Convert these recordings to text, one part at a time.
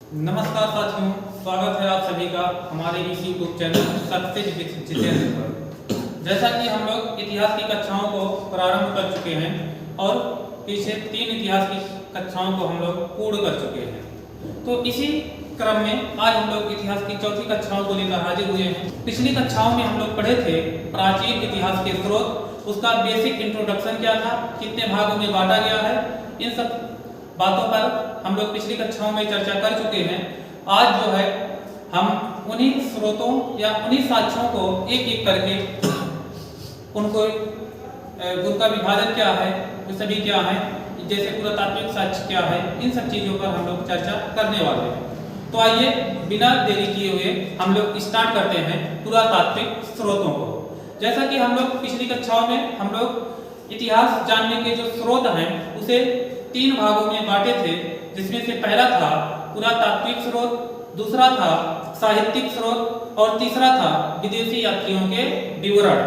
नमस्कार साथियों, स्वागत है आप सभी का हमारे इस YouTube channel success with Jitendra पर। जैसा कि हम लोग इतिहास की कक्षाओं को प्रारंभ कर चुके हैं और पीछे 3 इतिहास की कक्षाओं को हम लोग पूर्ण कर चुके हैं, तो इसी क्रम में आज हम लोग इतिहास की चौथी कक्षाओं को लेकर हाजिर हुए हैं। पिछली कक्षाओं में हम लोग पढ़े थे प्राचीन इतिहास के स्रोत, उसका बेसिक इंट्रोडक्शन क्या था, कितने भागों में बांटा गया है, इन सब बातों पर हम लोग पिछली कक्षाओं में चर्चा कर चुके हैं। आज जो है हम उन्हीं स्रोतों या उन्हीं साक्ष्यों को एक एक करके उनका विभाजन क्या है, वो सभी क्या है, जैसे पुरातात्विक साक्ष्य क्या है, इन सब चीजों पर हम लोग चर्चा करने वाले हैं। तो आइए बिना देरी किए हुए हम लोग स्टार्ट करते हैं पुरातात्विक स्रोतों को। जैसा कि हम लोग पिछली कक्षाओं में हम लोग इतिहास जानने के जो स्रोत हैं उसे 3 भागों में बांटे थे, जिसमें से पहला था पुरातात्विक स्रोत, दूसरा था साहित्यिक स्रोत और तीसरा था विदेशी यात्रियों के विवरण।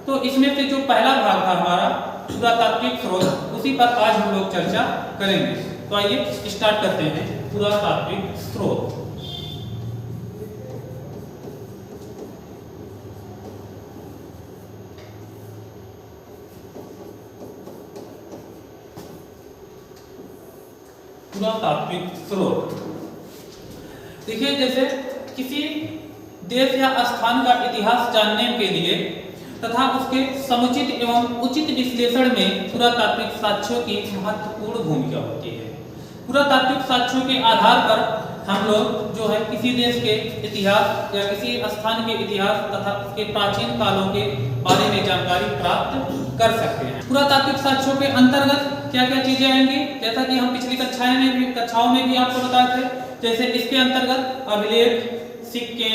तो इसमें से जो पहला भाग था हमारा पुरातात्विक स्रोत, उसी पर आज हम लोग चर्चा करेंगे। तो आइए स्टार्ट करते हैं पुरातात्विक स्रोत। पुरातात्विक स्रोत देखिए, जैसे किसी देश या स्थान का इतिहास जानने के लिए तथा उसके समुचित एवं उचित विश्लेषण में पुरातात्विक साक्ष्यों की महत्वपूर्ण भूमिका होती है। पुरातात्विक साक्ष्यों के आधार पर हम लोग जो है किसी देश के इतिहास या किसी स्थान के इतिहास तथा उसके प्राचीन कालों के बारे में जानकारी प्राप्त कर सकते हैं। पुरातात्विक साक्ष्यों के अंतर्गत क्या क्या चीजें आएंगी, जैसा कि हम पिछली कक्षाओं में भी आपको बताए थे। जैसे इसके अंतर्गत अभिलेख, सिक्के,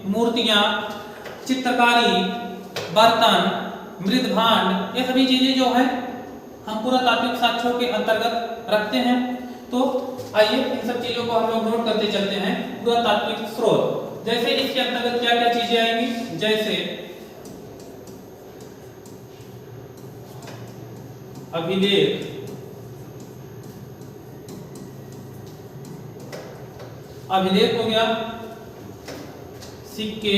मूर्तियां, चित्रकारी, बर्तन, मृदभांड, ये सभी चीजें जो है हम पुरातात्विक साक्ष्यों के अंतर्गत रखते हैं। तो आइए इन सब चीजों को हम लोग नोट करते चलते हैं। पुरातात्विक स्रोत, जैसे इसके अंतर्गत क्या क्या चीजें आएंगी, जैसे अभिलेख, अभिलेख हो गया, सिक्के,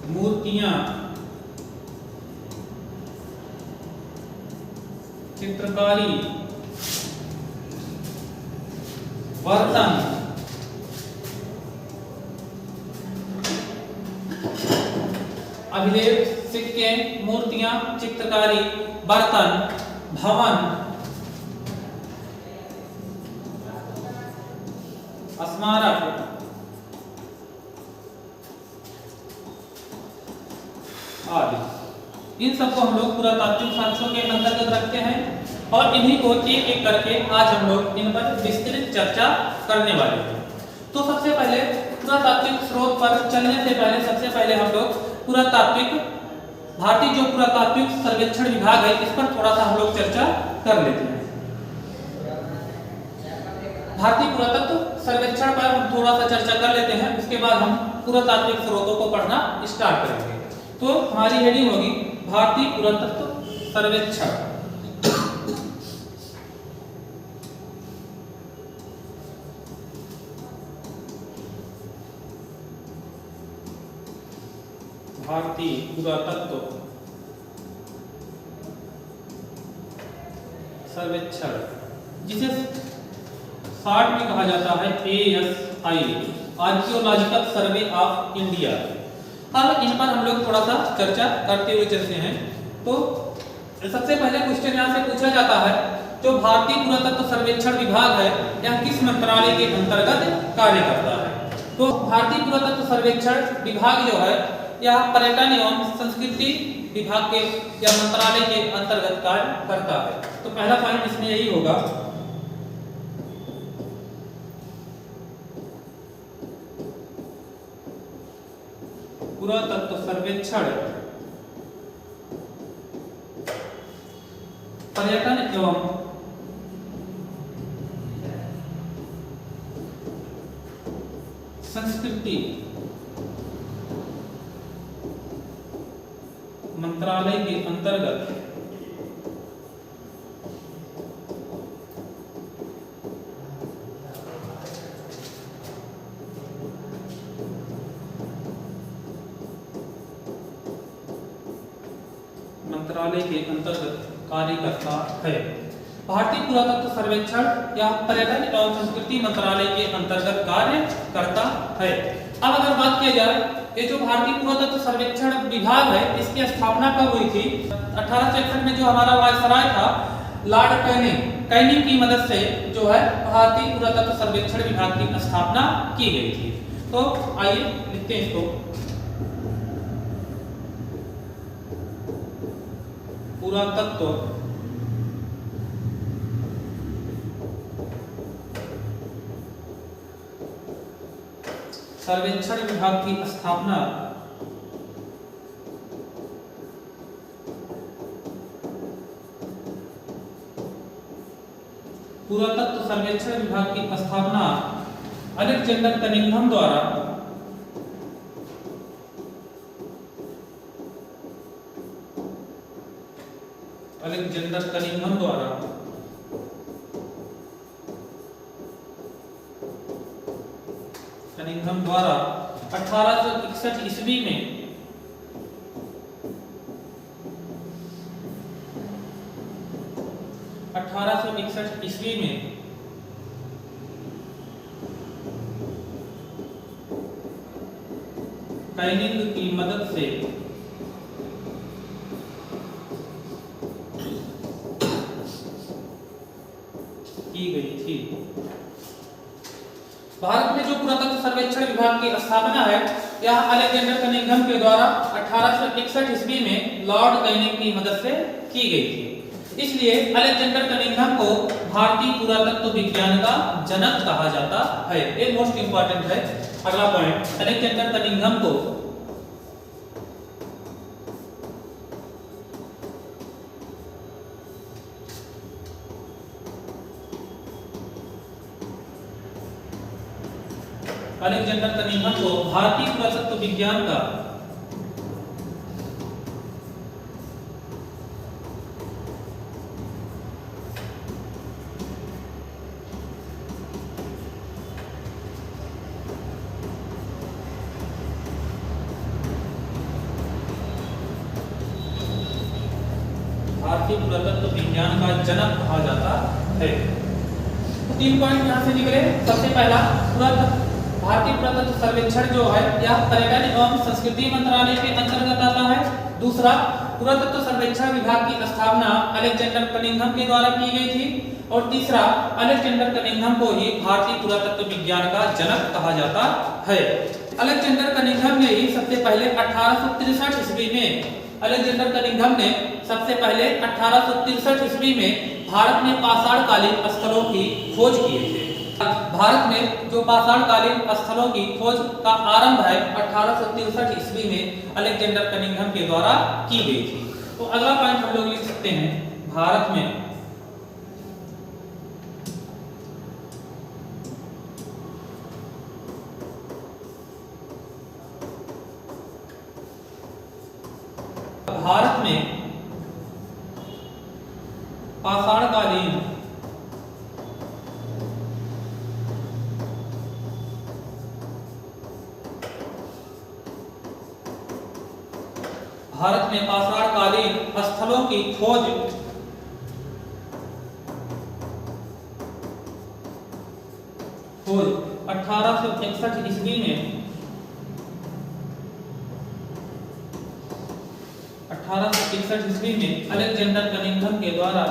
मूर्तियां, चित्रकारी, बर्तन, अभिलेख, सिक्के, मूर्तियां, चित्रकारी, बर्तन, भवन, स्मारक, आदि, इन सबको हम लोग पुरातात्विक साक्ष्यों के अंतर्गत रखते हैं और इन्हीं को एक एक करके आज हम लोग इन पर विस्तृत चर्चा करने वाले हैं। तो सबसे पहले पुरातात्विक स्रोत पर चलने से पहले सबसे पहले हम लोग भारतीय जो पुरातात्विक सर्वेक्षण विभाग है, इस पर थोड़ा सा हम लोग चर्चा कर लेते हैं। भारतीय पुरातत्व सर्वेक्षण पर हम थोड़ा सा चर्चा कर लेते हैं, उसके बाद हम पुरातात्विक स्रोतों को पढ़ना स्टार्ट करेंगे। तो हमारी हेडिंग होगी भारतीय पुरातत्व सर्वेक्षण। भारतीय पुरातत्व सर्वेक्षण, जिसे शॉर्ट में कहा जाता है ASI, archaeological survey of India. अब इन पर हम लोग थोड़ा सा चर्चा करते हुए चलते हैं। तो सबसे पहले क्वेश्चन यहाँ से पूछा जाता है, जो भारतीय पुरातत्व सर्वेक्षण विभाग है यह किस मंत्रालय के अंतर्गत कार्य करता है। तो भारतीय पुरातत्व सर्वेक्षण विभाग जो है यह पर्यटन एवं संस्कृति विभाग के या मंत्रालय के अंतर्गत कार्य करता है। तो पहला पॉइंट इसमें यही होगा। पुरातत्व सर्वेक्षण पर्यटन एवं संस्कृति मंत्रालय के अंतर्गत मंत्रालय के अंतर्गत कार्य करता है। भारतीय पुरातत्व सर्वेक्षण या पर्यटन एवं संस्कृति मंत्रालय के अंतर्गत कार्य करता है। अब अगर बात किया जाए, ये जो भारतीय पुरातत्व सर्वेक्षण विभाग है, इसकी स्थापना कब हुई थी? 1861 में जो हमारा वायसराय था लॉर्ड कैनिंग की मदद से जो है भारतीय पुरातत्व सर्वेक्षण विभाग की स्थापना की गई थी। तो आइए लिखते हैं इसको, पुरातत्व सर्वेक्षण विभाग की स्थापना पुरातत्व सर्वेक्षण विभाग की स्थापना अलेक्जेंडर कनिंघम द्वारा अलेक्जेंडर कनिंघम द्वारा 1861 ईस्वी में कैनिंग की मदद से की गई थी। भारत में जो पुरातत्व सर्वेक्षण विभाग की स्थापना है, यह अलेक्जेंडर कनिंघम के द्वारा 1861 ईस्वी में लॉर्ड कैनिंग की मदद से की गई थी। इसलिए अलेक्जेंडर कनिंघम को भारतीय पुरातत्व विज्ञान का जनक कहा जाता है। ये मोस्ट इंपॉर्टेंट है। अगला पॉइंट, अलेक्जेंडर कनिंघम को भारतीय पुरातत्व विज्ञान का जनक कहा जाता है। तो 3 पॉइंट यहाँ से निकले। सबसे पहला, भारतीय पुरातत्व सर्वेक्षण जो है यह पर्यटन एवं संस्कृति मंत्रालय के अंतर्गत आता है। दूसरा, पुरातत्व सर्वेक्षण विभाग की स्थापना अलेक्जेंडर कनिंघम के द्वारा की गई थी। और तीसरा, अलेक्जेंडर कनिंघम को ही भारतीय पुरातत्व विज्ञान का जनक कहा जाता है। अलेक्जेंडर कनिंघम ने ही सबसे पहले 1863 ईस्वी में सबसे पहले 1863 ईस्वी में भारत में पाषाणकालीन स्थलों की खोज किए थे। भारत में जो पाषाणकालीन स्थलों की खोज का आरंभ है 1863 ईस्वी में अलेक्जेंडर कनिंघम के द्वारा की गई थी। तो अगला पॉइंट हम लोग लिख सकते हैं, भारत में पाषाणकालीन स्थलों की खोज 1861 ईस्वी में 1861 ईस्वी में अलेक्जेंडर कनिंघम के द्वारा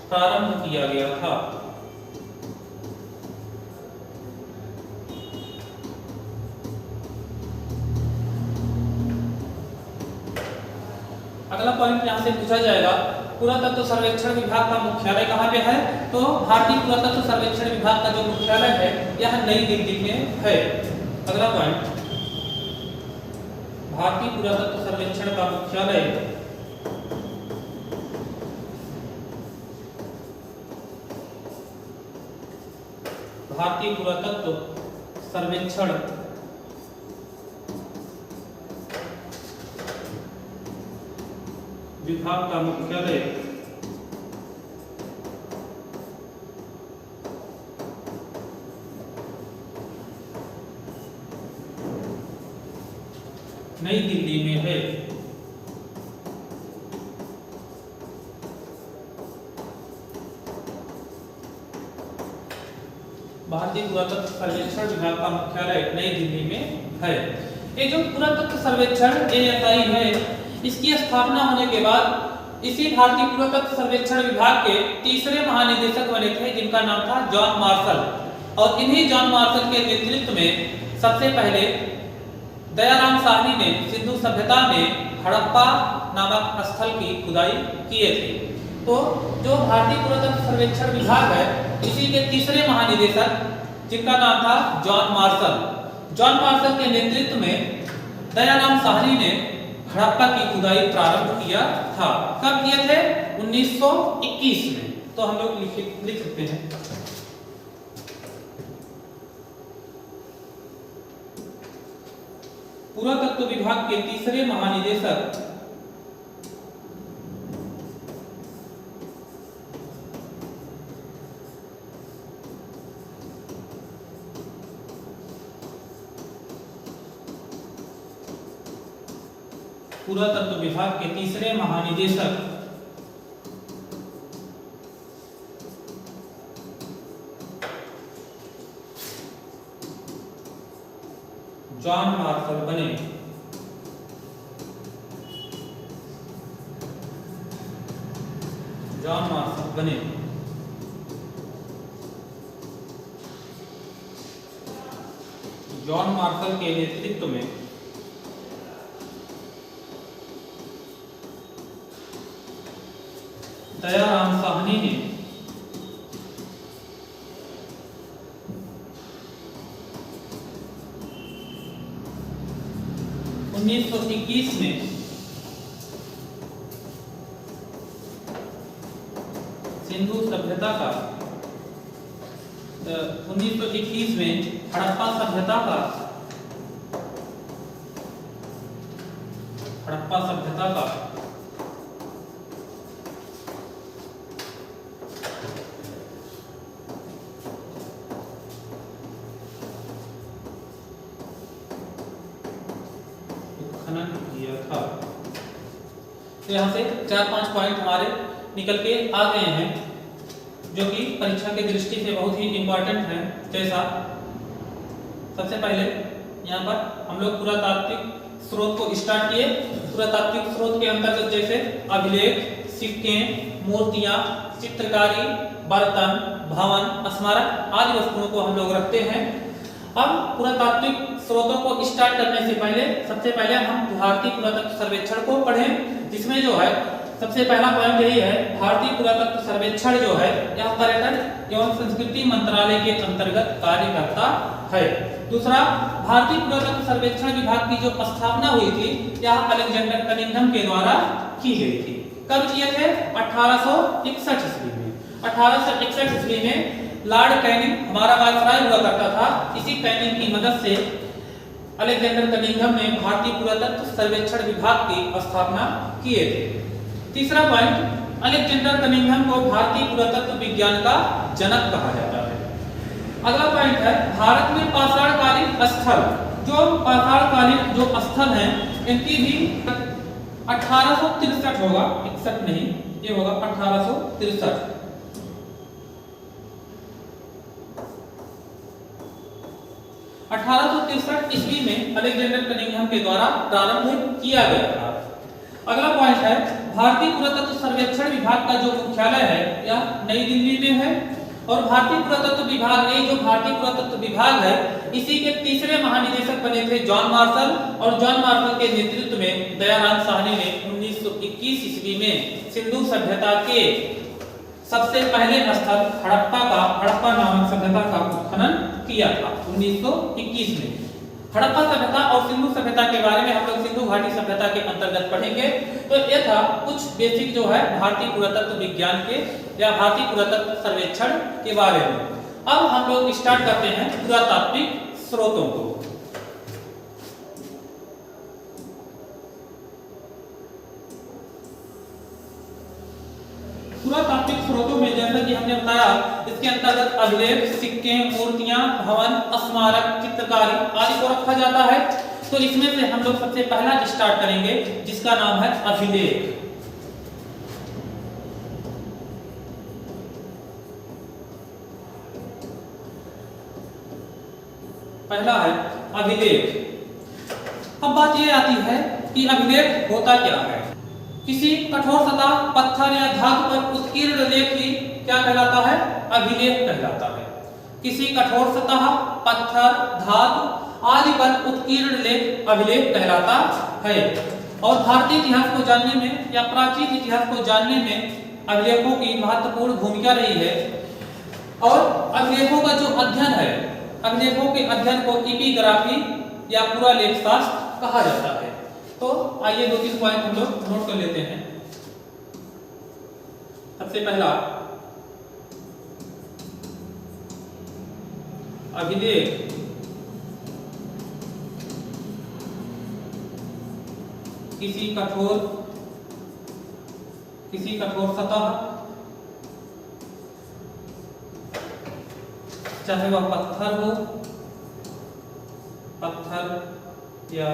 प्रारंभ किया गया था। अगला पॉइंट यहां से पूछा जाएगा, पुरातत्व सर्वेक्षण विभाग का मुख्यालय कहां पे है? तो भारतीय पुरातत्व सर्वेक्षण विभाग का जो मुख्यालय है यह नई दिल्ली में है। अगला पॉइंट, भारतीय पुरातत्व सर्वेक्षण का मुख्यालय भारतीय पुरातत्व सर्वेक्षण विभाग का मुख्यालय नई दिल्ली में है। भारतीय पुरातत्व सर्वेक्षण विभाग का मुख्यालय नई दिल्ली में है। ये जो पुरातत्व सर्वेक्षण ASI है, इसकी स्थापना होने के बाद इसी भारतीय पुरातत्व सर्वेक्षण विभाग के तीसरे महानिदेशक बने थे, जिनका नाम था जॉन मार्शल। और इन्हीं जॉन मार्शल के नेतृत्व में सबसे पहले दयाराम साहनी ने सिंधु सभ्यता में हड़प्पा नामक स्थल की खुदाई किए थे। तो जो भारतीय पुरातत्व सर्वेक्षण विभाग है, इसी के तीसरे महानिदेशक, जिनका नाम था जॉन मार्शल के नेतृत्व में दयाराम साहनी ने हड़प्पा की खुदाई प्रारंभ किया था। कब किए थे? 1921 में। तो हम लोग लिख सकते हैं पुरातत्व विभाग के तीसरे महानिदेशक पुरातत्व विभाग के तीसरे महानिदेशक जॉन मार्शल बने। जॉन मार्शल के नेतृत्व में दयाराम साहनी ने उन्नीस सौ 1921 में सिंधु सभ्यता का 1921 में हड़प्पा सभ्यता का उत्खनन किया था। तो यहाँ से 4-5 पॉइंट हमारे निकल के आ गए हैं, जो कि परीक्षा की दृष्टि से बहुत ही इंपॉर्टेंट है। जैसा सबसे पहले यहाँ पर हम लोग पुरातात्विक स्रोत को स्टार्ट किए। पुरातात्विक स्रोत के अंतर्गत जैसे अभिलेख, सिक्के, मूर्तियां, चित्रकारी, बर्तन, भवन, स्मारक आदि वस्तुओं को हम लोग रखते हैं। अब पुरातात्विक स्रोतों को स्टार्ट करने से पहले सबसे पहले हम भारतीय पुरातत्व सर्वेक्षण को पढ़ें, जिसमें जो है सबसे पहला पॉइंट यही है, भारतीय पुरातत्व सर्वेक्षण जो है यह पर्यटन एवं संस्कृति मंत्रालय के अंतर्गत कार्य करता है। दूसरा, भारतीय पुरातत्व सर्वेक्षण विभाग की जो स्थापना हुई थी यह अलेक्जेंडर कनिंघम के द्वारा की गई थी। कब किए थे? 1861 ईस्वी में। 1861 ईस्वी में लॉर्ड कैनिंग हमारा वायसराय हुआ करता था। इसी कैनिंग की मदद से अलेक्जेंडर कनिंघम ने भारतीय पुरातत्व सर्वेक्षण विभाग की स्थापना किए थे। तीसरा पॉइंट, अलेक्जेंडर कनिंघम को भारतीय पुरातत्व विज्ञान का जनक कहा जाता है। अगला पॉइंट है भारत में पाषाणकालीन स्थल। जो पाषाणकालीन जो स्थल हैं इनकी भी 1863 होगा, 61 नहीं, ये होगा 1863। 1863 ईस्वी में अलेक्जेंडर कनिंघम के द्वारा प्रारंभ किया गया था। अगला पॉइंट है भारतीय पुरातत्व सर्वेक्षण विभाग का जो मुख्यालय है यह नई दिल्ली में है। और भारतीय पुरातत्व विभाग, ये जो भारतीय पुरातत्व विभाग है इसी के तीसरे महानिदेशक बने थे जॉन मार्शल। और जॉन मार्शल के नेतृत्व में दयाराम साहनी ने 1921 ईस्वी में सिंधु सभ्यता के सबसे पहले स्थल हड़प्पा नामक सभ्यता का उत्खनन किया था 1921 में। हड़प्पा सभ्यता और सिंधु सभ्यता के बारे में हम लोग सिंधु घाटी सभ्यता के अंतर्गत पढ़ेंगे। तो ये था कुछ बेसिक जो है भारतीय पुरातत्व विज्ञान के या भारतीय पुरातत्व सर्वेक्षण के बारे में। अब हम लोग स्टार्ट करते हैं पुरातात्विक स्रोतों को। पुरातात्विक स्रोतों में जैसा कि हमने बताया, इसके अंतर्गत अभिलेख, सिक्के, मूर्तियां, भवन, स्मारक, चित्रकारी आदि को रखा जाता है। तो इसमें से हम लोग सबसे पहला स्टार्ट करेंगे जिसका नाम है अभिलेख। पहला है अभिलेख। अब बात ये आती है कि अभिलेख होता क्या है। किसी कठोर सतह, पत्थर या धातु पर उत्कीर्ण लेख ही क्या कहलाता है? अभिलेख कहलाता है। किसी कठोर सतह, पत्थर, धातु आदि पर उत्कीर्ण लेख अभिलेख कहलाता है। और भारतीय इतिहास को जानने में या प्राचीन इतिहास को जानने में अभिलेखों की महत्वपूर्ण भूमिका रही है। और अभिलेखों का जो अध्ययन है, अभिलेखों के अध्ययन को एपिग्राफी या पूरा लेख शास्त्र कहा जाता है। तो आइए 2-3 पॉइंट हम लोग नोट कर लेते हैं। सबसे पहला, अभिलेख किसी कठोर सतह, चाहे वह पत्थर हो, पत्थर या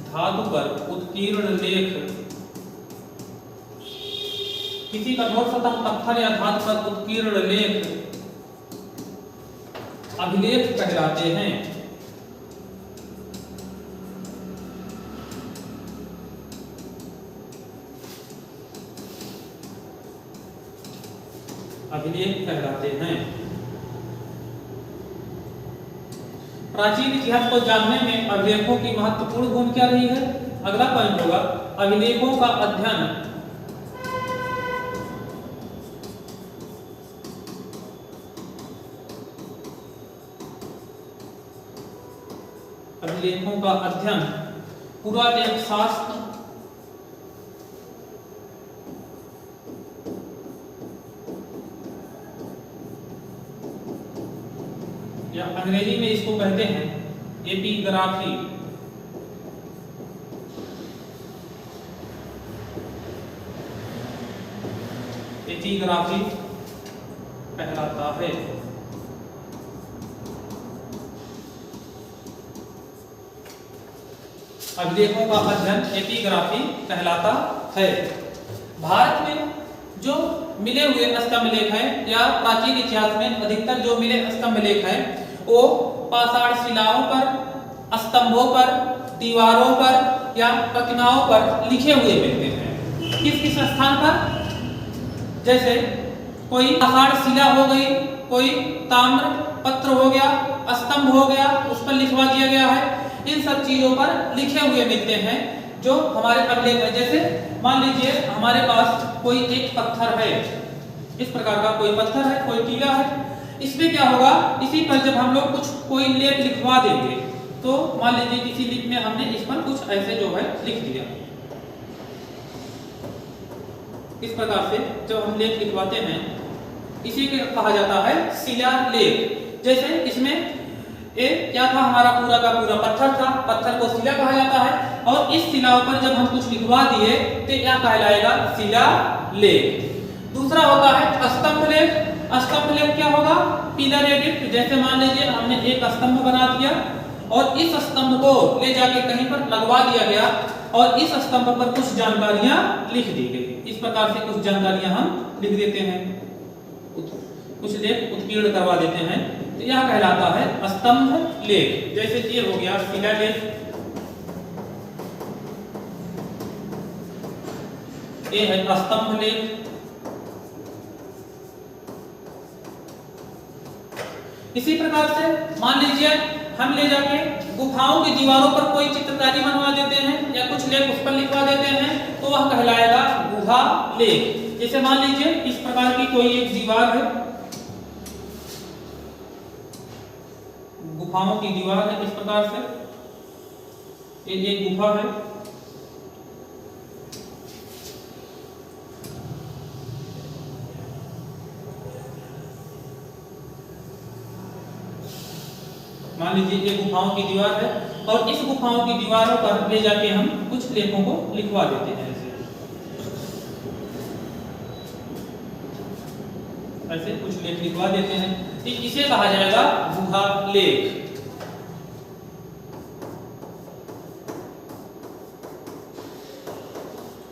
धातु पर उत्कीर्ण लेख, किसी कठोर सतह, पत्थर या धातु पर उत्कीर्ण लेख अभिलेख कहलाते हैं। अभिलेख कहलाते हैं। प्राचीन इतिहास को जानने में अभिलेखों की महत्वपूर्ण भूमिका रही है। अगला पॉइंट होगा अभिलेखों का अध्ययन। अभिलेखों का अध्ययन पुरालेख शास्त्र या अंग्रेजी में इसको कहते हैं एपिग्राफी। एपिग्राफी कहलाता है। अभिलेखों का अध्ययन एपिग्राफी कहलाता है। भारत में जो मिले हुए स्तंभ लेख हैं या प्राचीन इतिहास में अधिकतर जो मिले स्तंभ लेख हैं वो पाषाण शिलाओं पर, स्तंभों पर, दीवारों पर या प्रतिमाओं पर लिखे हुए मिलते हैं। किस किस स्थान पर? जैसे कोई पाषाण शिला हो गई, कोई ताम्र पत्र हो गया, स्तंभ हो गया, उस पर लिखवा दिया गया है। इन सब चीजों पर लिखे हुए मिलते हैं जो हमारे अभिलेख है। जैसे मान लीजिए हमारे पास कोई एक पत्थर है, इस प्रकार का कोई पत्थर है, कोई टीला है। इसमें क्या होगा, इसी पर जब हम लोग कोई लेख लिखवा देंगे तो मान लीजिए किसी लिख में हमने इस पर कुछ ऐसे जो है लिख दिया। इस प्रकार से जब हम लेख लिखवाते हैं इसी को कहा जाता है शिलालेख। जैसे इसमें एक क्या था, हमारा पूरा का पूरा पत्थर था, पत्थर को शिला कहा जाता है। और इस शिलाओं पर जब हम कुछ लिखवा दिए तो क्या कहलाएगा? शिलालेख। दूसरा होता है स्तंभ लेख। स्तंभ लेख क्या होगा? Pillar addict. जैसे मान लीजिए हमने एक स्तंभ बना दिया और इस स्तंभ को ले जाके कहीं पर लगवा दिया गया और इस स्तंभ पर कुछ जानकारियां लिख दी गई। इस प्रकार से कुछ जानकारियां हम लिख देते हैं, कुछ लेख उत्कीर्ण करवा देते हैं, तो यह कहलाता है स्तंभ लेख। जैसे ये हो गया शिलालेख, ये है स्तंभ लेख। इसी प्रकार से मान लीजिए हम ले जाके गुफाओं की दीवारों पर कोई चित्रकारी बनवा देते हैं या कुछ लेख उस पर लिखवा देते हैं तो वह कहलाएगा गुहा लेख। जैसे मान लीजिए इस प्रकार की कोई एक दीवार है, गुफाओं की दीवार है, इस प्रकार से ये एक गुफा है। मान लीजिए ये गुफाओं की दीवार है और इस गुफाओं की दीवारों पर ले जाके हम कुछ लेखों को लिखवा देते हैं। ऐसे कुछ लेख लिखवा देते हैं। तो इसे कहा जाएगा गुहा लेख।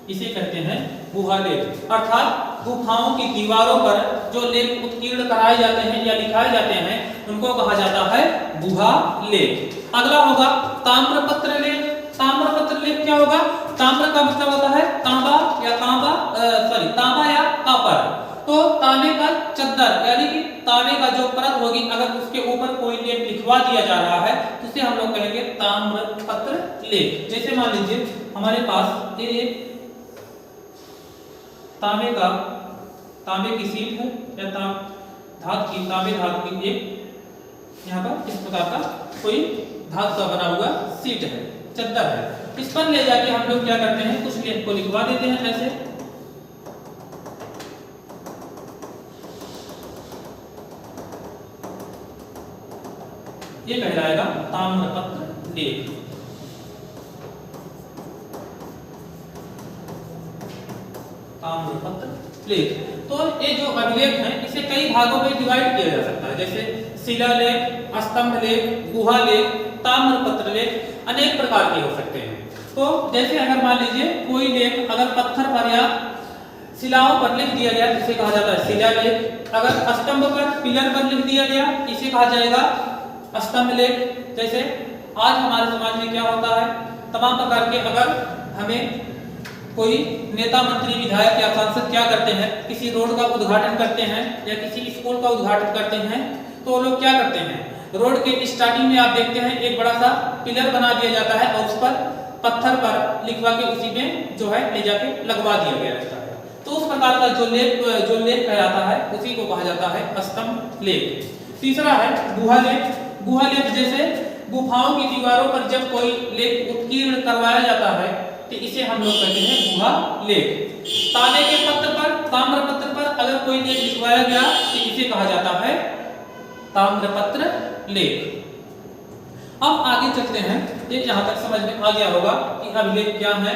इसे कहते हैं गुहा लेख। अर्थात गुफाओं की दीवारों पर जो लेख उत्कीर्ण कराए जाते हैं या लिखाए जाते हैं उनको कहा जाता है गुहा लेख। अगला होगा ताम्रपत्र लेख। ताम्रपत्र लेख क्या होगा? ताम्र का मतलब होता है तांबा या तांबा या कॉपर। तो तांबे का चद्दर यानी कि तांबे का जो परत होगी, अगर उसके ऊपर कोई लेख लिखवा दिया जा रहा है तो उसे हम लोग कहेंगे ताम्रपत्र लेख। जैसे मान लीजिए हमारे पास एक तांबे की सीट है या तांबे धातु की एक यहाँ पर इस प्रकार का कोई धातु का बना हुआ सीट है, चद्दर है। इस पर ले जाके हम लोग क्या करते हैं, कुछ लेख को लिखवा देते हैं ऐसे। ये कहलाएगा ताम्रपत्र लेख। ताम्रपत्र लेख। तो ये जो अभिलेख है इसे कई भागों में डिवाइड किया जा सकता है, जैसे शिलालेख, स्तंभ लेख, गुहा लेख, ताम्रपत्र लेख, अनेक प्रकार के हो सकते हैं। तो जैसे अगर मान लीजिए कोई लेख अगर पत्थर पर या शिलाओं पर लिख दिया गया इसे कहा जाता है शिलालेख। अगर स्तंभ पर, पिलर पर लिख दिया गया इसे कहा जाएगा स्तंभ लेख। जैसे आज हमारे समाज में क्या होता है, तमाम प्रकार के अगर हमें कोई नेता, मंत्री, विधायक या सांसद क्या करते हैं, किसी रोड का उद्घाटन करते हैं या किसी स्कूल का उद्घाटन करते हैं तो लोग क्या करते हैं, रोड के स्टार्टिंग में आप देखते हैं एक बड़ा सा पिलर बना दिया जाता है और उस पर पत्थर पर लिखवा के उसी में जो है ले जाके लगवा दिया गया रहता है। तो उस प्रकार का जो लेख कहलाता है उसी को कहा जाता है स्तंभ लेख। तीसरा है गुहा लेख। गुहा लेख जैसे गुफाओं की दीवारों पर जब कोई लेख उत्कीर्ण करवाया जाता है तो इसे हम लोग कहते हैं गुहा लेख। तांबे के पत्र पर, ताम्रपत्र पर अगर कोई लेख लिखवाया गया तो इसे कहा जाता है ताम्रपत्र लेख। अब आगे चलते हैं, ये यहाँ तक समझ में आ गया होगा कि अभिलेख क्या है,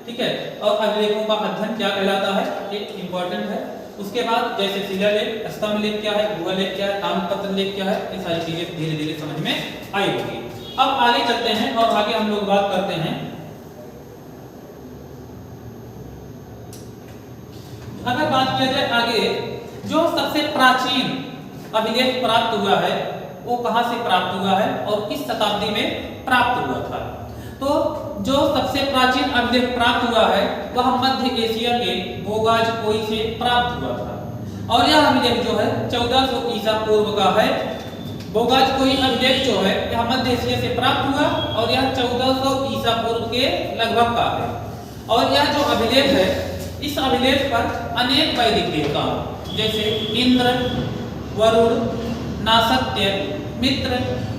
ठीक है, और अभिलेखों का अध्ययन क्या कहलाता है, ये इंपॉर्टेंट है। उसके बाद जैसे शिलालेख, स्तंभ लेख क्या है, गुहा लेख क्या है, ताम्रपत्र लेख क्या है, ये सारी चीजें धीरे धीरे समझ में आई होगी। अब आगे चलते हैं और आगे हम लोग बात करते हैं, अगर बात किया जाए आगे जो सबसे प्राचीन अभिलेख प्राप्त हुआ है वो कहां से प्राप्त हुआ है और किस शताब्दी में प्राप्त हुआ था। तो जो सबसे प्राचीन अभिलेख प्राप्त हुआ है वह मध्य एशिया के बोगाजकोई से प्राप्त हुआ था और यह अभिलेख जो है 1400 ईसा पूर्व का है। बोगाजकोई अभिलेख जो है यह मध्य एशिया से प्राप्त हुआ और यह 1400 ईसा पूर्व के लगभग का है। और यह जो अभिलेख है इस अभिलेख पर अनेक वैदिक देवताओं जैसे इंद्र, वरुण, नासत्य, मित्र,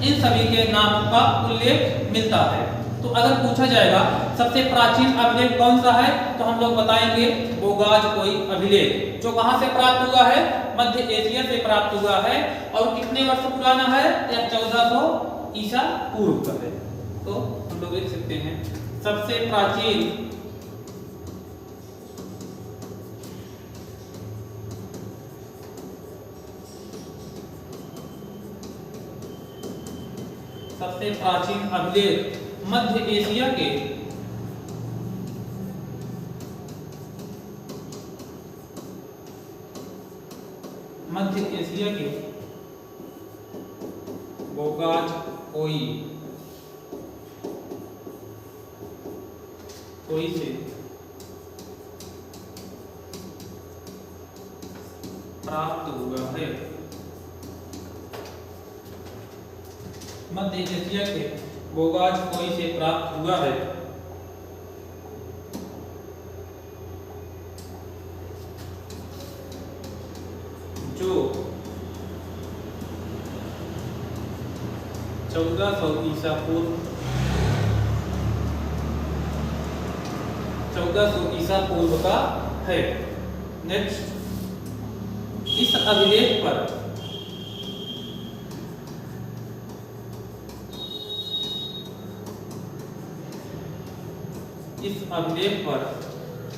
इन सभी के नाम का उल्लेख मिलता है। तो अगर पूछा जाएगा सबसे प्राचीन अभिलेख कौन सा है तो हम लोग बताएंगे बोगाजकोई अभिलेख, जो कहां से प्राप्त हुआ है, मध्य एशिया से प्राप्त हुआ है और कितने वर्ष पुराना है, यह 1400 ईसा पूर्व का है। तो हम लोग देख सकते हैं सबसे प्राचीन अभिलेख मध्य एशिया के बोगाजकोई से प्राप्त हुआ है। मध्य एशिया के बोगाजकोई से प्राप्त हुआ है। जो 1400 ईसा पूर्व का है। नेक्स्ट, इस अभिलेख पर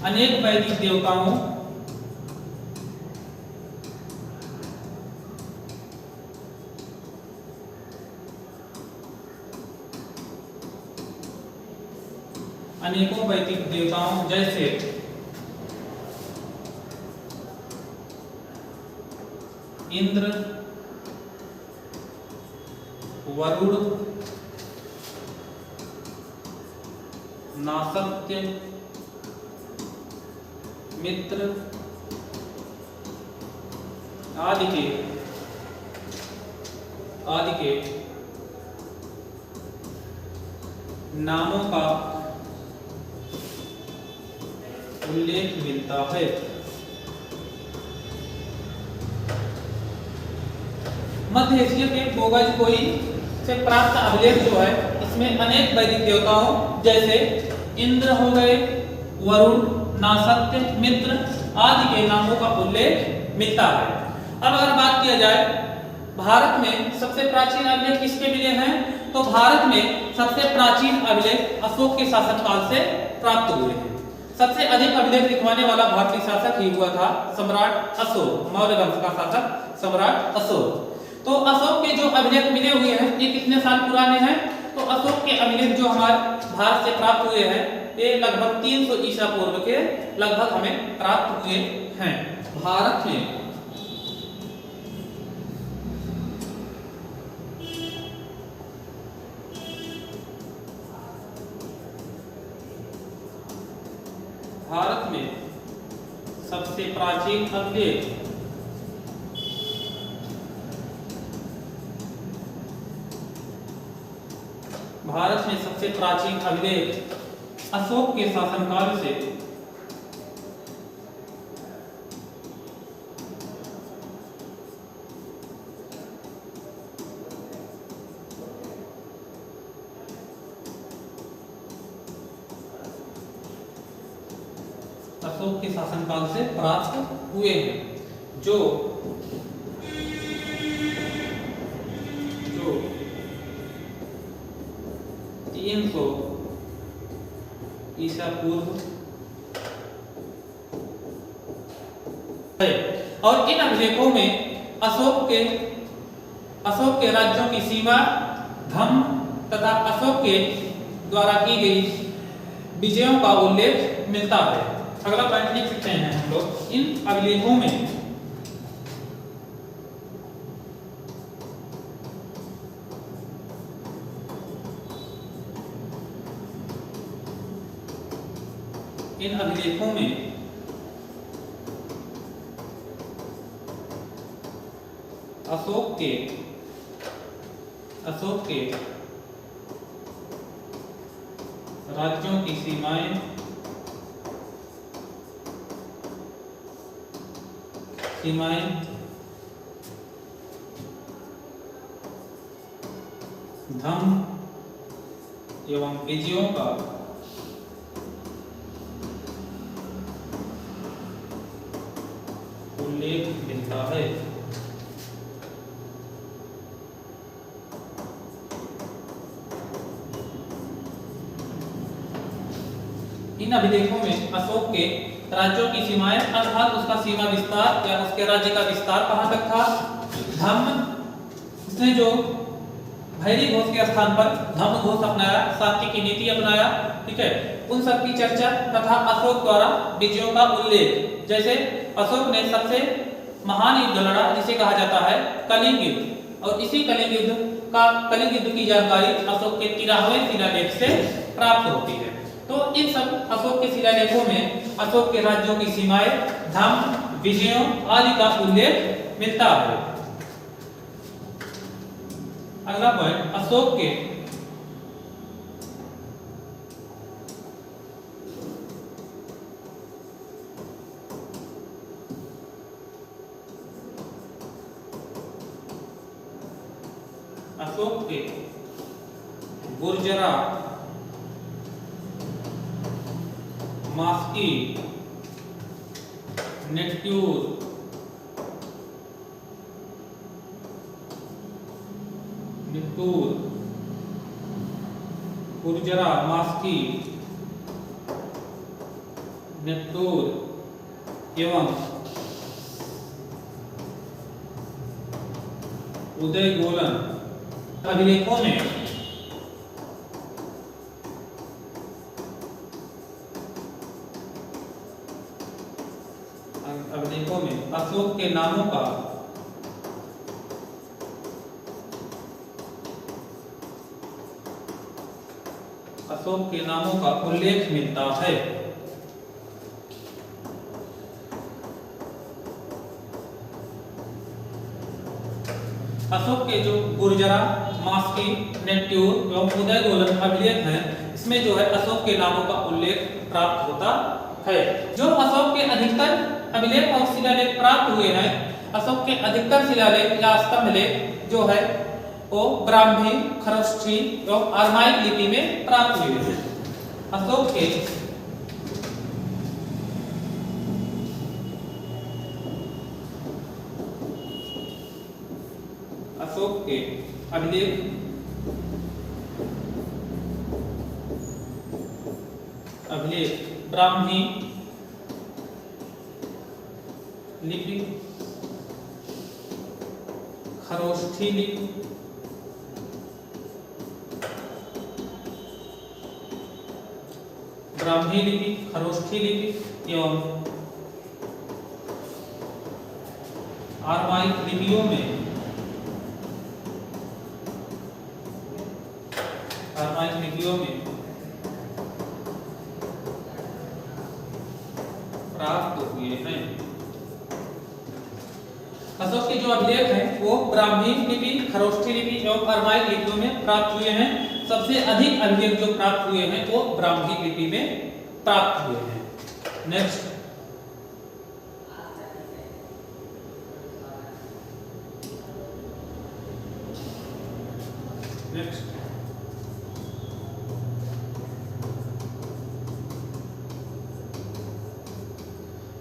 अनेक वैदिक देवताओं अनेकों वैदिक देवताओं जैसे इंद्र, वरुण, नासत्य, मित्र आदि के नामों का उल्लेख मिलता है। मध्य एशिया के बोगाईकोई से प्राप्त अभिलेख जो है इसमें अनेक वैदिक देवताओं जैसे इंद्र हो गए, वरुण, नासत्य, मित्र आदि के नामों का उल्लेख मिलता है। अब अगर बात किया जाए भारत में सबसे प्राचीन अभिलेख किसके मिले हैं, तो भारत में सबसे प्राचीन अभिलेख अशोक के शासनकाल से प्राप्त हुए हैं। सबसे अधिक अभिलेख लिखवाने वाला भारतीय शासक ही हुआ था सम्राट अशोक, मौर्य वंश का शासक सम्राट अशोक। तो अशोक के जो अभिलेख मिले हुए हैं ये कितने साल पुराने हैं, तो अशोक के अभिलेख जो हमारे भारत से प्राप्त हुए हैं ये लगभग 300 ईसा पूर्व के लगभग हमें प्राप्त हुए हैं। भारत में सबसे प्राचीन अभिलेख भारत में सबसे प्राचीन अभिलेख अशोक के शासनकाल से अशोक के शासनकाल से प्राप्त हुए हैं, जो 300 ईसा पूर्व है। और इन अभिलेखों में अशोक के राज्यों की सीमा, धर्म तथा अशोक के द्वारा की गई विजयों का उल्लेख मिलता है। अगला पॉइंट लिख सकते हैं हम लोग, इन अभिलेखों में अशोक के राज्यों की सीमाएं, धर्म एवं विजयों का उल्लेख मिलता है। इन अभिलेखों में अशोक के राज्यों की सीमाएं अर्थात उसका सीमा विस्तार या उसके राज्य का विस्तार कहां तक था, धम्म, उसने जो भैरी घोष के स्थान पर धम्म घोष अपनाया, शाक्य की नीति अपनाया, ठीक है, उन सब की चर्चा तथा अशोक द्वारा विजयों का उल्लेख, जैसे अशोक ने सबसे महान युद्ध लड़ा जिसे कहा जाता है कलिंग युद्ध, और इसी कलिंग युद्ध की जानकारी अशोक के 13वें शिलालेख से प्राप्त होती है। तो इन सब अशोक के शिलालेखों में अशोक के राज्यों की सीमाएं, धर्म, विजयों आदि का उल्लेख मिलता है। अगला पॉइंट, अशोक के गुर्जरा, मास्की, नेट्यूर, गुर्जरा, मास्की, नेट्यूर एवं उदयगोलन अभिलेखों में अशोक के नामों का उल्लेख मिलता है। अशोक के जो गुर्जरा, मास्की, नेट्यूर एवं उदयगोलन अभिलेख हैं, इसमें जो है अशोक के नामों का उल्लेख प्राप्त होता है। जो अशोक के अधिकतर अभिलेख और शिलालेख प्राप्त हुए हैं, अशोक के अधिकतर शिलालेख या स्तंभ लेख जो है वो ब्राह्मी, खरोष्ठी एवं अरमाइक लिपि में प्राप्त हुए हैं। अशोक के अभिलेख ब्राह्मी लिपि, खरोष्ठी लिपि, ब्राह्मी लिपि, खरोष्ठी लिपि एवं अरमाइक लिपियों में प्राप्त हुए हैं। अशोक के जो अभिलेख हैं वो ब्राह्मी लिपि, खरोष्ठी लिपि एवं अरमाइक लिपियों में प्राप्त हुए हैं। सबसे अधिक अभिलेख जो प्राप्त हुए हैं वो ब्राह्मी लिपि में प्राप्त हुए हैं। नेक्स्ट,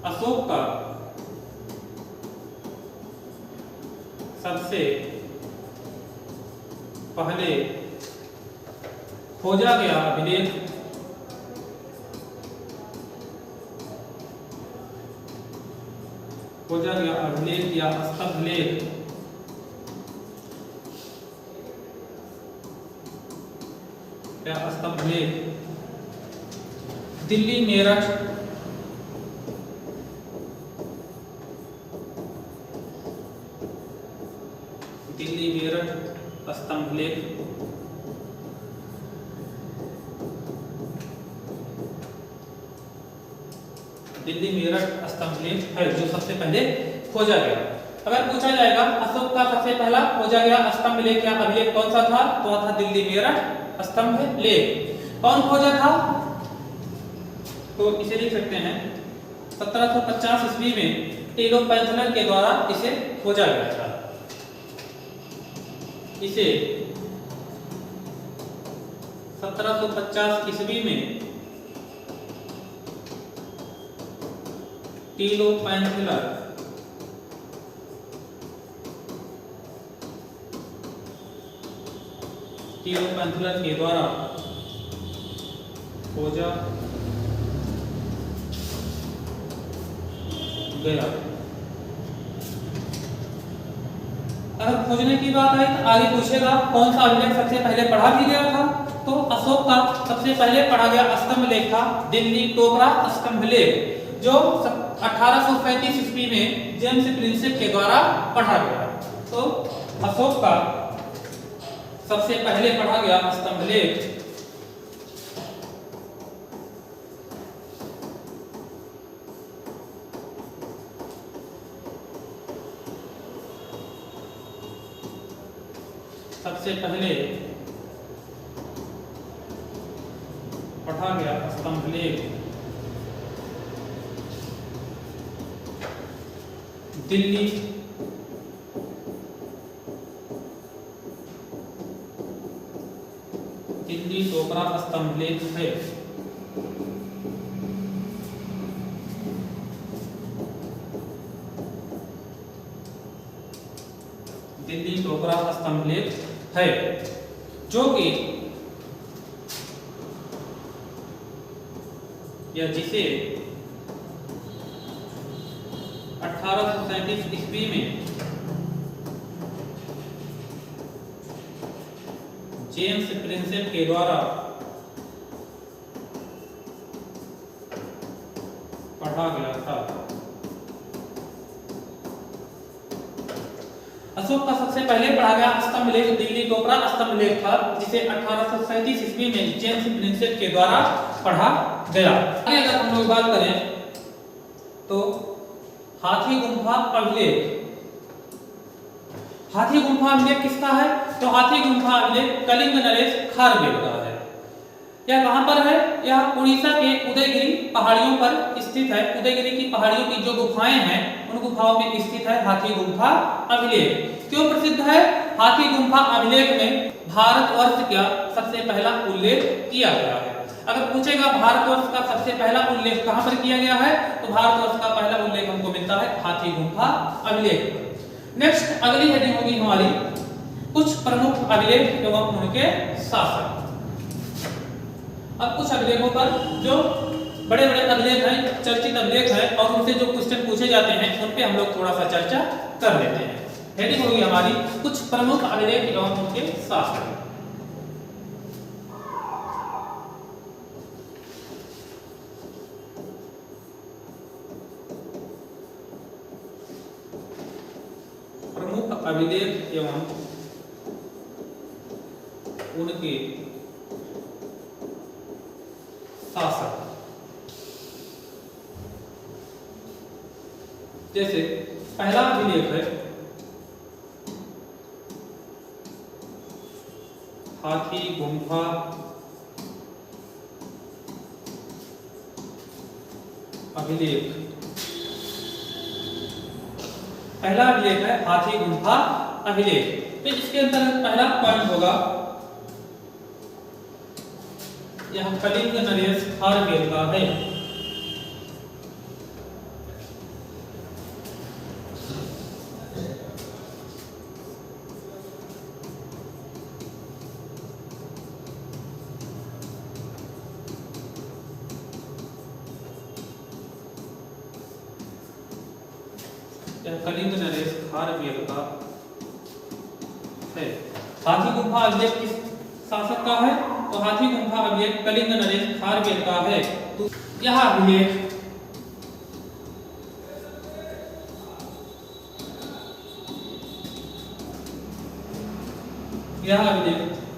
अशोक का सबसे पहले खोजा गया अभिलेख या स्तंभ लेख दिल्ली मेरठ स्तंभ लेख दिल्ली मेरठ स्तंभ लेख है जो सबसे पहले खोजा गया। अगर पूछा जाएगा अशोक का सबसे पहला खोजा गया स्तंभ लेख या अभिलेख कौन सा था, तो वह था दिल्ली मेरठ स्तंभ लेख। कौन खोजा था, तो इसे लिख सकते हैं 1750 ईस्वी में टीलो पैंथलर के द्वारा इसे खोजा गया था। इसे 1750 ईस्वी में टीलो पैंथलर के द्वारा खोजा गया। अगर खोजने की बात आई तो आगे पूछेगा कौन सा अभिलेख सबसे पहले पढ़ा भी गया था, तो अशोक का सबसे पहले पढ़ा गया स्तंभ लेख था दिल्ली टोकरा स्तंभ लेख, जो 1835 ईस्वी में जेम्स प्रिंसेप के द्वारा पढ़ा गया। तो अशोक का सबसे पहले पढ़ा गया स्तंभ लेख दिल्ली टोकरा स्तंभ लेख है। दिल्ली टोकरा स्तंभ लेख है जो कि या जिसे 1837 ईस्वी में जेम्स प्रिंसेप के द्वारा पढ़ा गया था। अशोक का सबसे पहले पढ़ा गया स्तंभ लेख दिल्ली टोपरा स्तंभ लेख था, जिसे 1837 ईस्वी में जेम्स प्रिंसेप के द्वारा पढ़ा गया। आगे अगर हम लोग बात करें तो हाथी गुम्फा अभिलेख। हाथी गुम्फा अभिलेख किसका है? तो हाथी गुम्फा अभिलेख कलिंग नरेश खारवेल का है। यह कहां पर है? यह उड़ीसा के उदयगिरी पहाड़ियों पर स्थित है। उदयगिरी की पहाड़ियों की जो गुफाएं हैं उन गुफाओं में स्थित है हाथी गुम्फा अभिलेख। क्यों प्रसिद्ध है? हाथी गुम्फा अभिलेख में भारतवर्ष का सबसे पहला उल्लेख किया गया है। अगर पूछेगा भारतवर्ष का सबसे पहला उल्लेख कहां पर किया गया है, तो भारतवर्ष का पहला उल्लेख हमको मिलता है हाथी गुम्फा अभिलेख पर। नेक्स्ट अगली हेडिंग होगी हमारी कुछ प्रमुख अभिलेख एवं उनके शासक। अब कुछ अभिलेखों पर जो बड़े बड़े अभिलेख हैं, चर्चित अभिलेख हैं और उनसे जो क्वेश्चन पूछे जाते हैं उन पे हम लोग थोड़ा सा चर्चा कर लेते हैं। हेडिंग होगी हमारी कुछ प्रमुख अभिलेख एवं उनके शासक। प्रमुख अभिलेख एवं उनके शासक। जैसे पहला अभिलेख है हाथी गुम्फा अभिलेख। पहला अभिलेख है हाथी गुम्फा अभिलेख। तो इसके अंतर्गत पहला पॉइंट होगा यह कलिंग नरेश खारवेल का है। कलिंग नरेश खारवेल का है। हाथी गुम्फा अभिलेख किस शासक का है? तो हाथी गुम्फा अभिलेख कलिंग नरेश खारवेल का है। तो यह अभिलेख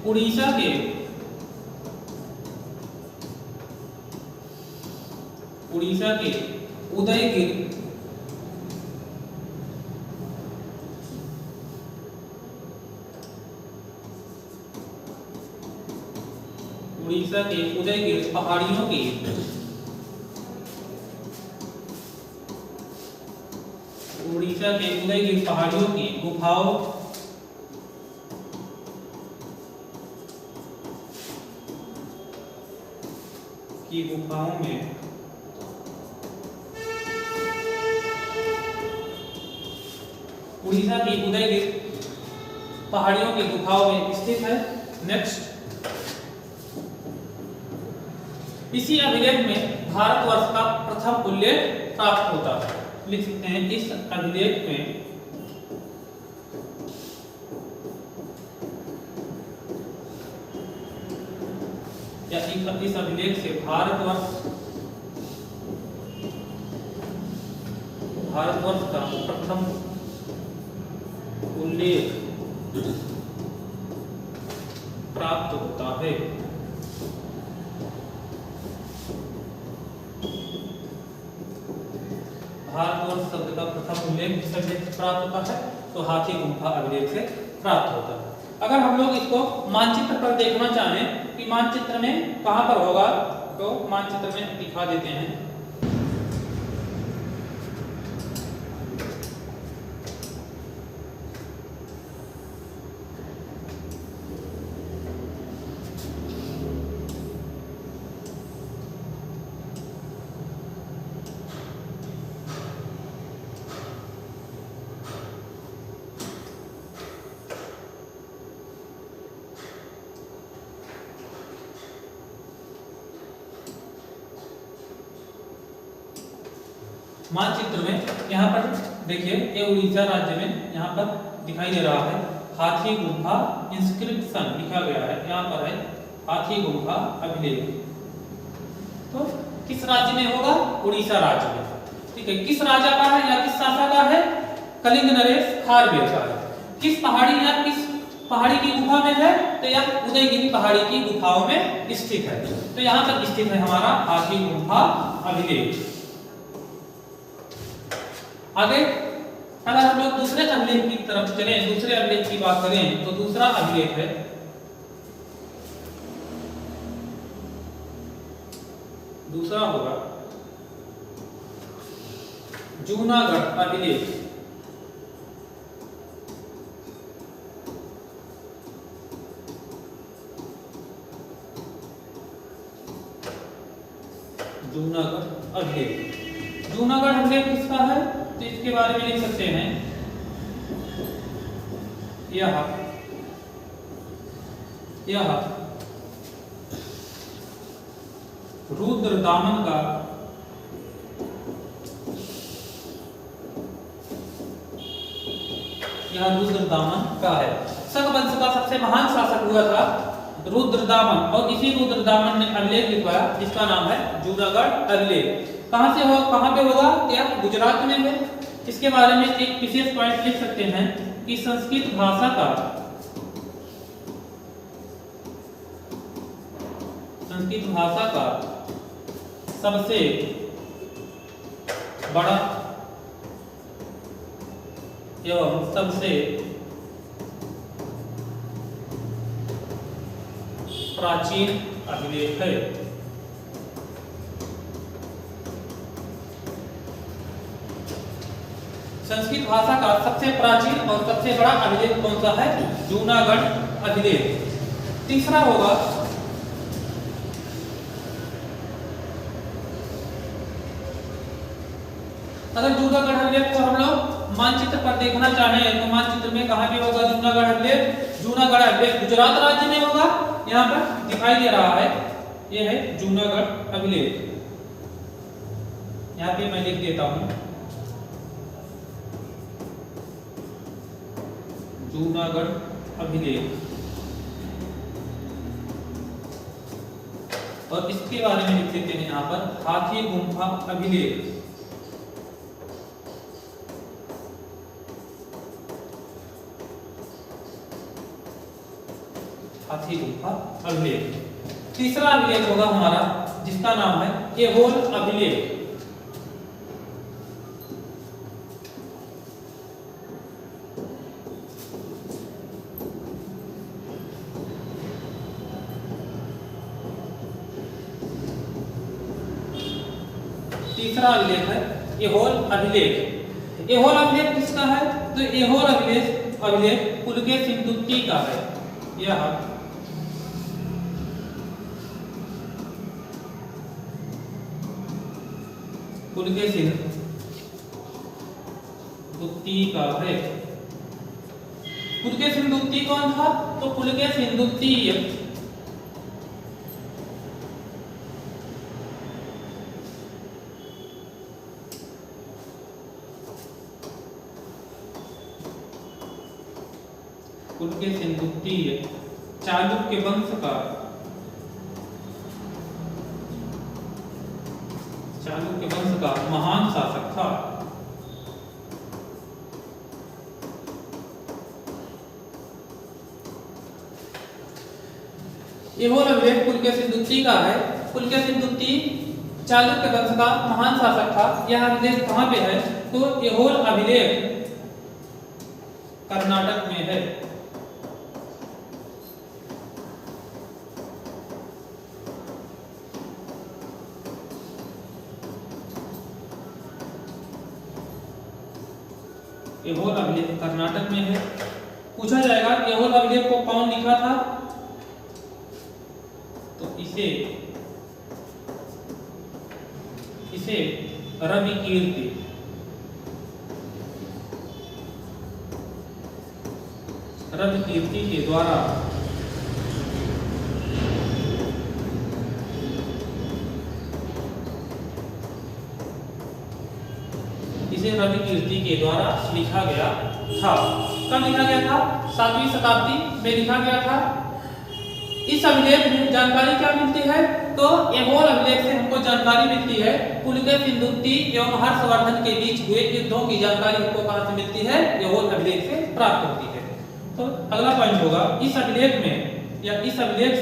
उड़ीसा के उदयगिरी पहाड़ियों की गुफाओं में उड़ीसा की उदयगिरी पहाड़ियों की गुफाओं में स्थित है। नेक्स्ट, इसी अभिलेख में भारतवर्ष का प्रथम उल्लेख प्राप्त होता है। लिख सकते हैं इस अभिलेख में या इस अभिलेख से भारतवर्ष का प्रथम उल्लेख प्राप्त होता है। भारतवर्ष शब्द का प्रथम उल्लेख किस अभिलेख से प्राप्त होता है? तो हाथी गुम्फा अभिलेख से प्राप्त होता है। अगर हम लोग इसको मानचित्र पर देखना चाहें कि मानचित्र में कहां पर होगा, तो मानचित्र में दिखा देते हैं। मानचित्र में यहाँ पर देखिए, ये उड़ीसा राज्य में यहाँ पर दिखाई दे रहा है हाथी गुम्फा इंस्क्रिप्शन लिखा गया है। यहाँ पर है हाथी गुम्फा अभिलेख। तो किस राज्य में होगा? उड़ीसा राज्य में। ठीक है, किस राजा का है या किस शासक का है? कलिंग नरेश खारवेल का है। किस पहाड़ी या किस पहाड़ी की गुफा में है? तो यह उदयगिरी पहाड़ी की गुफाओं में स्थित है। तो यहाँ पर स्थित है हमारा हाथी गुफा अभिलेख। आगे अगर हम लोग दूसरे अभिलेख की तरफ चलें, दूसरे अभिलेख की बात करें, तो दूसरा अभिलेख है दूसरा होगा जूनागढ़ अभिलेख। जूनागढ़ अभिलेख, जूनागढ़ अभिलेख किसका है? तो इसके बारे में लिख सकते हैं यह रुद्रदामन का है। शक वंश का सबसे महान शासक हुआ था रुद्रदामन, और इसी रुद्रदामन ने अभिलेख लिखवाया जिसका नाम है जूनागढ़ अभिलेख। कहां पे होगा? यह गुजरात में है। इसके बारे में एक विशेष पॉइंट लिख सकते हैं कि संस्कृत भाषा का सबसे बड़ा एवं सबसे प्राचीन अभिलेख है। संस्कृत भाषा का सबसे प्राचीन और सबसे बड़ा अभिलेख कौन सा है? जूनागढ़ अभिलेख। तीसरा होगा अगर जूनागढ़ अभिलेख को हम लोग मानचित्र पर देखना चाहें तो मानचित्र में कहां पे होगा जूनागढ़ अभिलेख? जूनागढ़ अभिलेख गुजरात राज्य में होगा। यहाँ पर दिखाई दे रहा है, यह है जूनागढ़ अभिलेख। यहाँ पे मैं लिख देता हूं जूनागढ़ अभिलेख, और इसके बारे में लिख देते हैं यहाँ पर हाथी गुफा अभिलेख। हाथी गुफा अभिलेख। तीसरा अभिलेख होगा हमारा जिसका नाम है ऐहोल अभिलेख। तीसरा अभिलेख है ऐहोल अभिलेख। ऐहोल अभिलेख किसका है? तो ऐहोल अभिलेख पुलकेशिन सिंधुत्ती का है। यह पुलकेशिन सिंधुत्ती का है। पुलकेशिन सिंधुत्ती कौन था? तो पुलकेशिन सिंधुत्ती पुलकेशिन सिंधुत्ती चालुक्य वंश का महान शासक था। ऐहोल अभिलेख पुलकेशिन सिंधुत्ती का है। पुलकेशिन सिंधुत्ती चालुक्य वंश का महान शासक था। यह अभिलेख कहां पे है? तो ऐहोल अभिलेख कर्नाटक में है। ऐहोल अभिलेख कर्नाटक में है। पूछा जाएगा ऐहोल अभिलेख को कौन लिखा था? तो इसे रवि कीर्ति के द्वारा लिखा गया था। कब लिखा गया था? 7वीं शताब्दी में लिखा गया था। इस अभिलेख में जानकारी क्या मिलती है? तो ऐहोल अभिलेख से हमको जानकारी मिलती है पुलकेशिन सिंधुत्ती एवं हर्षवर्धन के बीच हुए युद्धों की जानकारी हमको कहां से मिलती है? ऐहोल अभिलेख से प्राप्त होती है। तो अगला पॉइंट होगा इस अभिलेख में या इस अभिलेख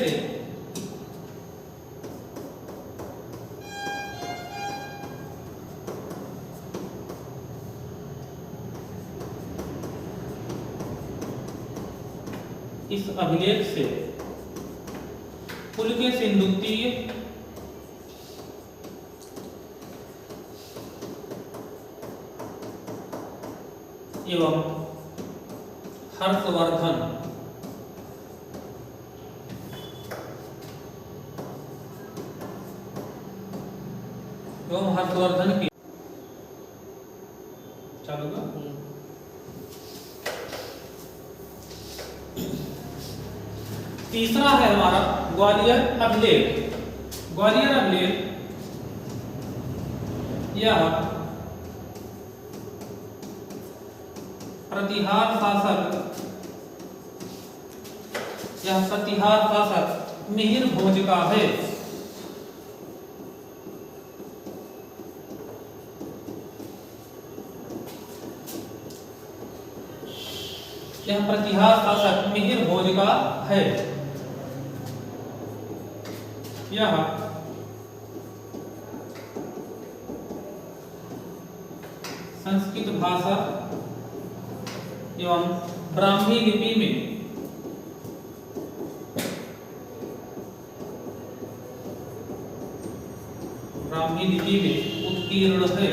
से पुलकेशिन द्वितीय एवं हर्षवर्धन की चालू का तीसरा है हमारा ग्वालियर अभिलेख। ग्वालियर अभिलेख यह प्रतिहार शासक मिहिर भोज का है। यह प्रतिहार शासक मिहिर भोज का है। यह संस्कृत भाषा एवं ब्राह्मी लिपि में उत्कीर्ण है।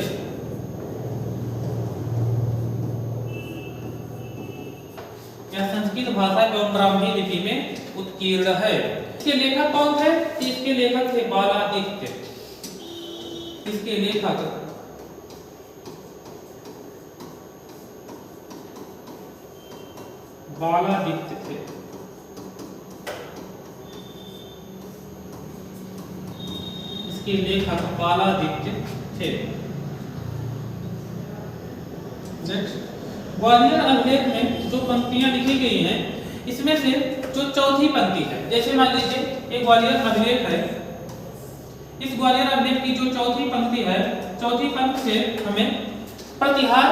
यह संस्कृत भाषा एवं ब्राह्मी लिपि में उत्कीर्ण है। इसके लेखक कौन थे? इसके लेखक थे बालादित्य। इसके लेखक बालादित्य थे। इसके लेखक बालादित्य थे। ग्वालियर अभिलेख में जो पंक्तियां लिखी गई हैं इसमें से जो चौथी पंक्ति है, जैसे मान लीजिए एक ग्वालियर अभिलेख है, इस ग्वालियर अभिलेख की जो चौथी पंक्ति है, चौथी पंक्ति से हमें प्रतिहार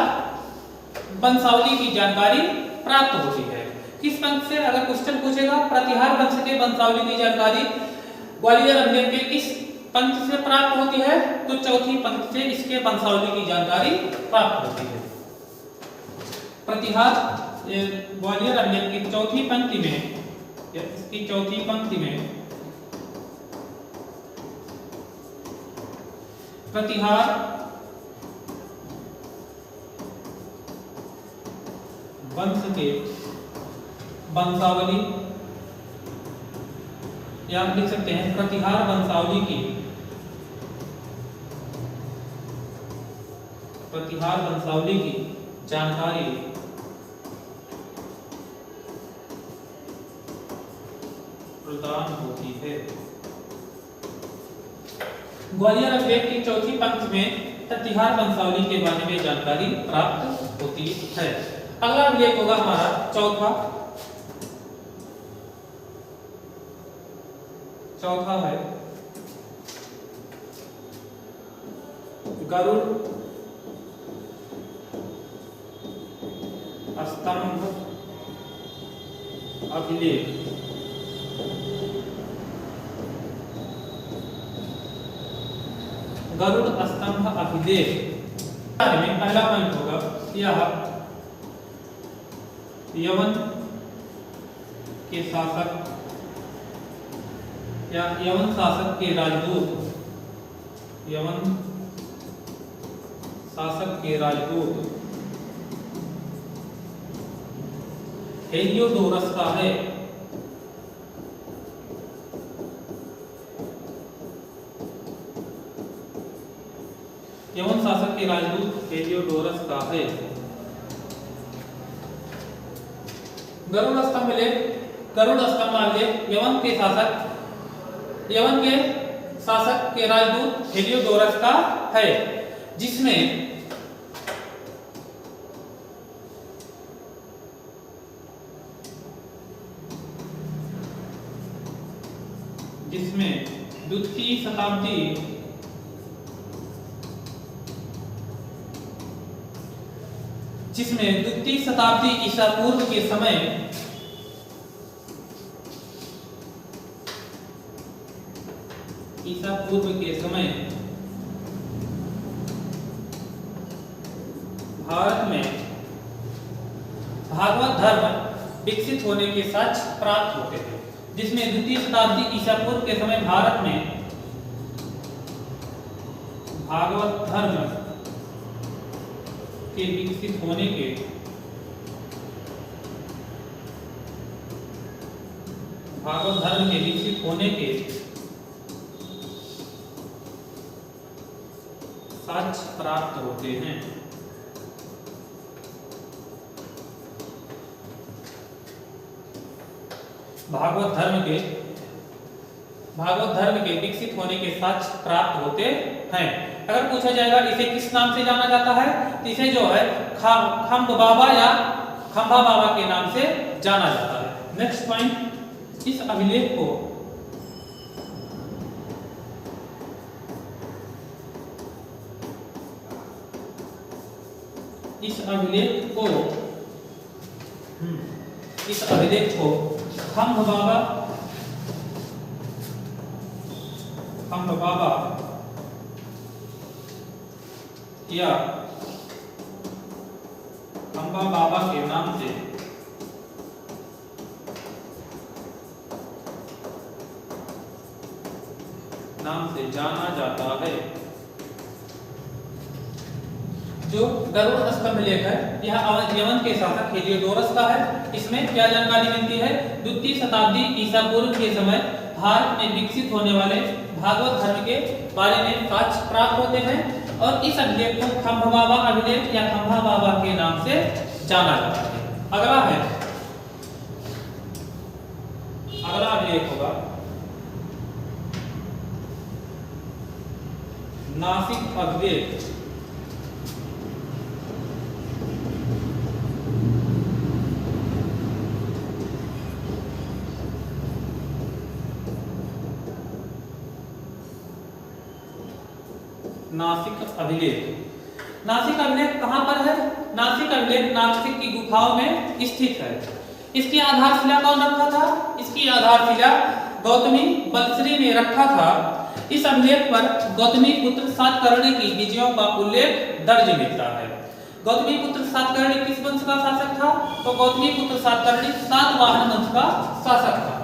वंशावली की जानकारी प्राप्त होती है। किस पंक्ति से? अगर क्वेश्चन पूछेगा प्रतिहार वंश के वंशावली की जानकारी ग्वालियर अभिलेख के किस पंक्ति से प्राप्त होती है, तो चौथी पंक्ति से इसके वंशावली की जानकारी प्राप्त होती है। प्रतिहार ग्वालियर अभिलेख की चौथी पंक्ति में या इसकी चौथी पंक्ति में प्रतिहार वंश के वंशावली या लिख सकते हैं प्रतिहार वंशावली की जानकारी प्रदान होती है। ग्वालियर अभिलेख की चौथी पंक्ति में प्रतिहार वंशावली के बारे में जानकारी प्राप्त होती है। अगला अभिलेख होगा हमारा चौथा है गरुड़ स्तंभ अभिलेख। गरुड़ स्तंभ अभिलेख में पहला पॉइंट होगा यह यवन के शासक या यवन शासक के राजदूत हेलियोडोरस का है। यवन शासक के राजदूत हेलियोडोरस का है। गरुड़ स्तंभ अभिलेख यवन के शासक के राजदूत हेलियोडोरस का है, जिसमें द्वितीय शताब्दी ईसा पूर्व के समय ईसा पूर्व के समय भारत में भागवत धर्म विकसित होने के साक्ष्य प्राप्त होते थे, जिसमें द्वितीय शताब्दी ईसा पूर्व के समय भारत में भागवत धर्म के विकसित होने के साक्ष्य प्राप्त होते हैं। भागवत धर्म के विकसित होने के साक्ष्य प्राप्त होते हैं। अगर पूछा जाएगा इसे किस नाम से जाना जाता है, तो इसे जो है खम्भ बाबा या खंभा बाबा के नाम से जाना जाता है। नेक्स्ट पॉइंट, इस अभिलेख को खम्भ बाबा या खंभा बाबा के नाम से जाना जाता है। जो गरुड़ स्तंभ लेख है यह यमन के शासक हेलियोडोरस का है। इसमें क्या जानकारी मिलती है, द्वितीय शताब्दी ईसा पूर्व के समय भारत में विकसित होने वाले भागवत धर्म के बारे में साक्ष्य प्राप्त होते हैं और इस अभिलेख को खम्भ बाबा अभिलेख या खंभा बाबा के नाम से जाना जाता है। अगला अभिलेख होगा नासिक अभिलेख। नासिक अभिलेख कहां पर है? नासिक अभिलेख नासिक की गुफाओं में स्थित है। इसकी आधारशिला कौन रखा था? इसकी आधारशिला गौतमी बलश्री ने रखा था। इस अभिलेख पर गौतमी पुत्र सातकर्णी की विजयों का उल्लेख दर्ज मिलता है। गौतमी पुत्र सातकर्णी किस वंश का शासक था? तो गौतमी पुत्र सातकर्णी सातवाहन वंश का शासक था।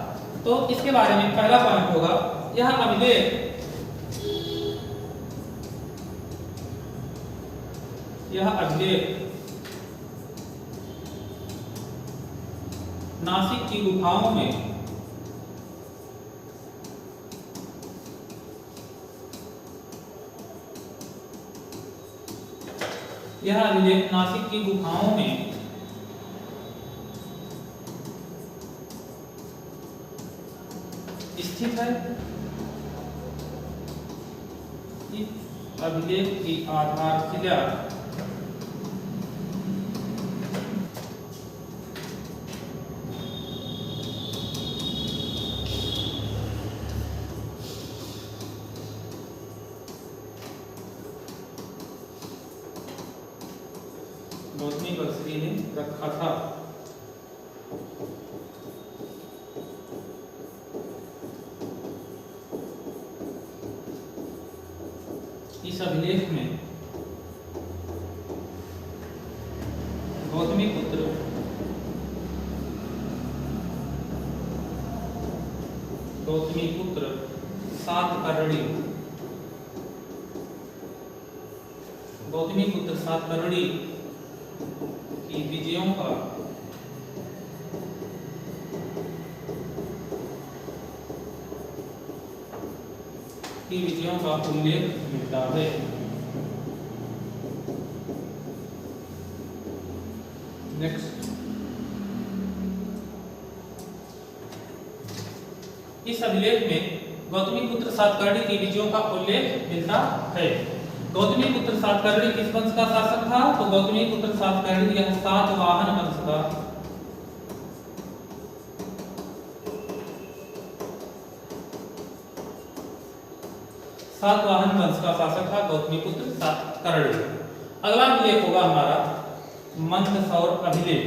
तो इसके बारे में पहला पॉइंट होगा, यह अभिलेख नासिक की गुफाओं में स्थित है। इस अभिलेख की आधारशिला गौतमी बलश्री ने रखा था। इस अभिलेख में गौतमी पुत्र सातकर्णी की विजयों का उल्लेख मिलता है। नेक्स्ट, इस अभिलेख में गौतमी पुत्र सातकर्णी की विजयों का उल्लेख मिलता है। गौतमी पुत्र सातकर्णी किस वंश का शासक था? तो गौतमी पुत्र सातकर्णी यह सातवाहन वंश का शासक था गौतमी पुत्र सातकर्णी। अगला अभिलेख होगा हमारा मंदसौर अभिलेख।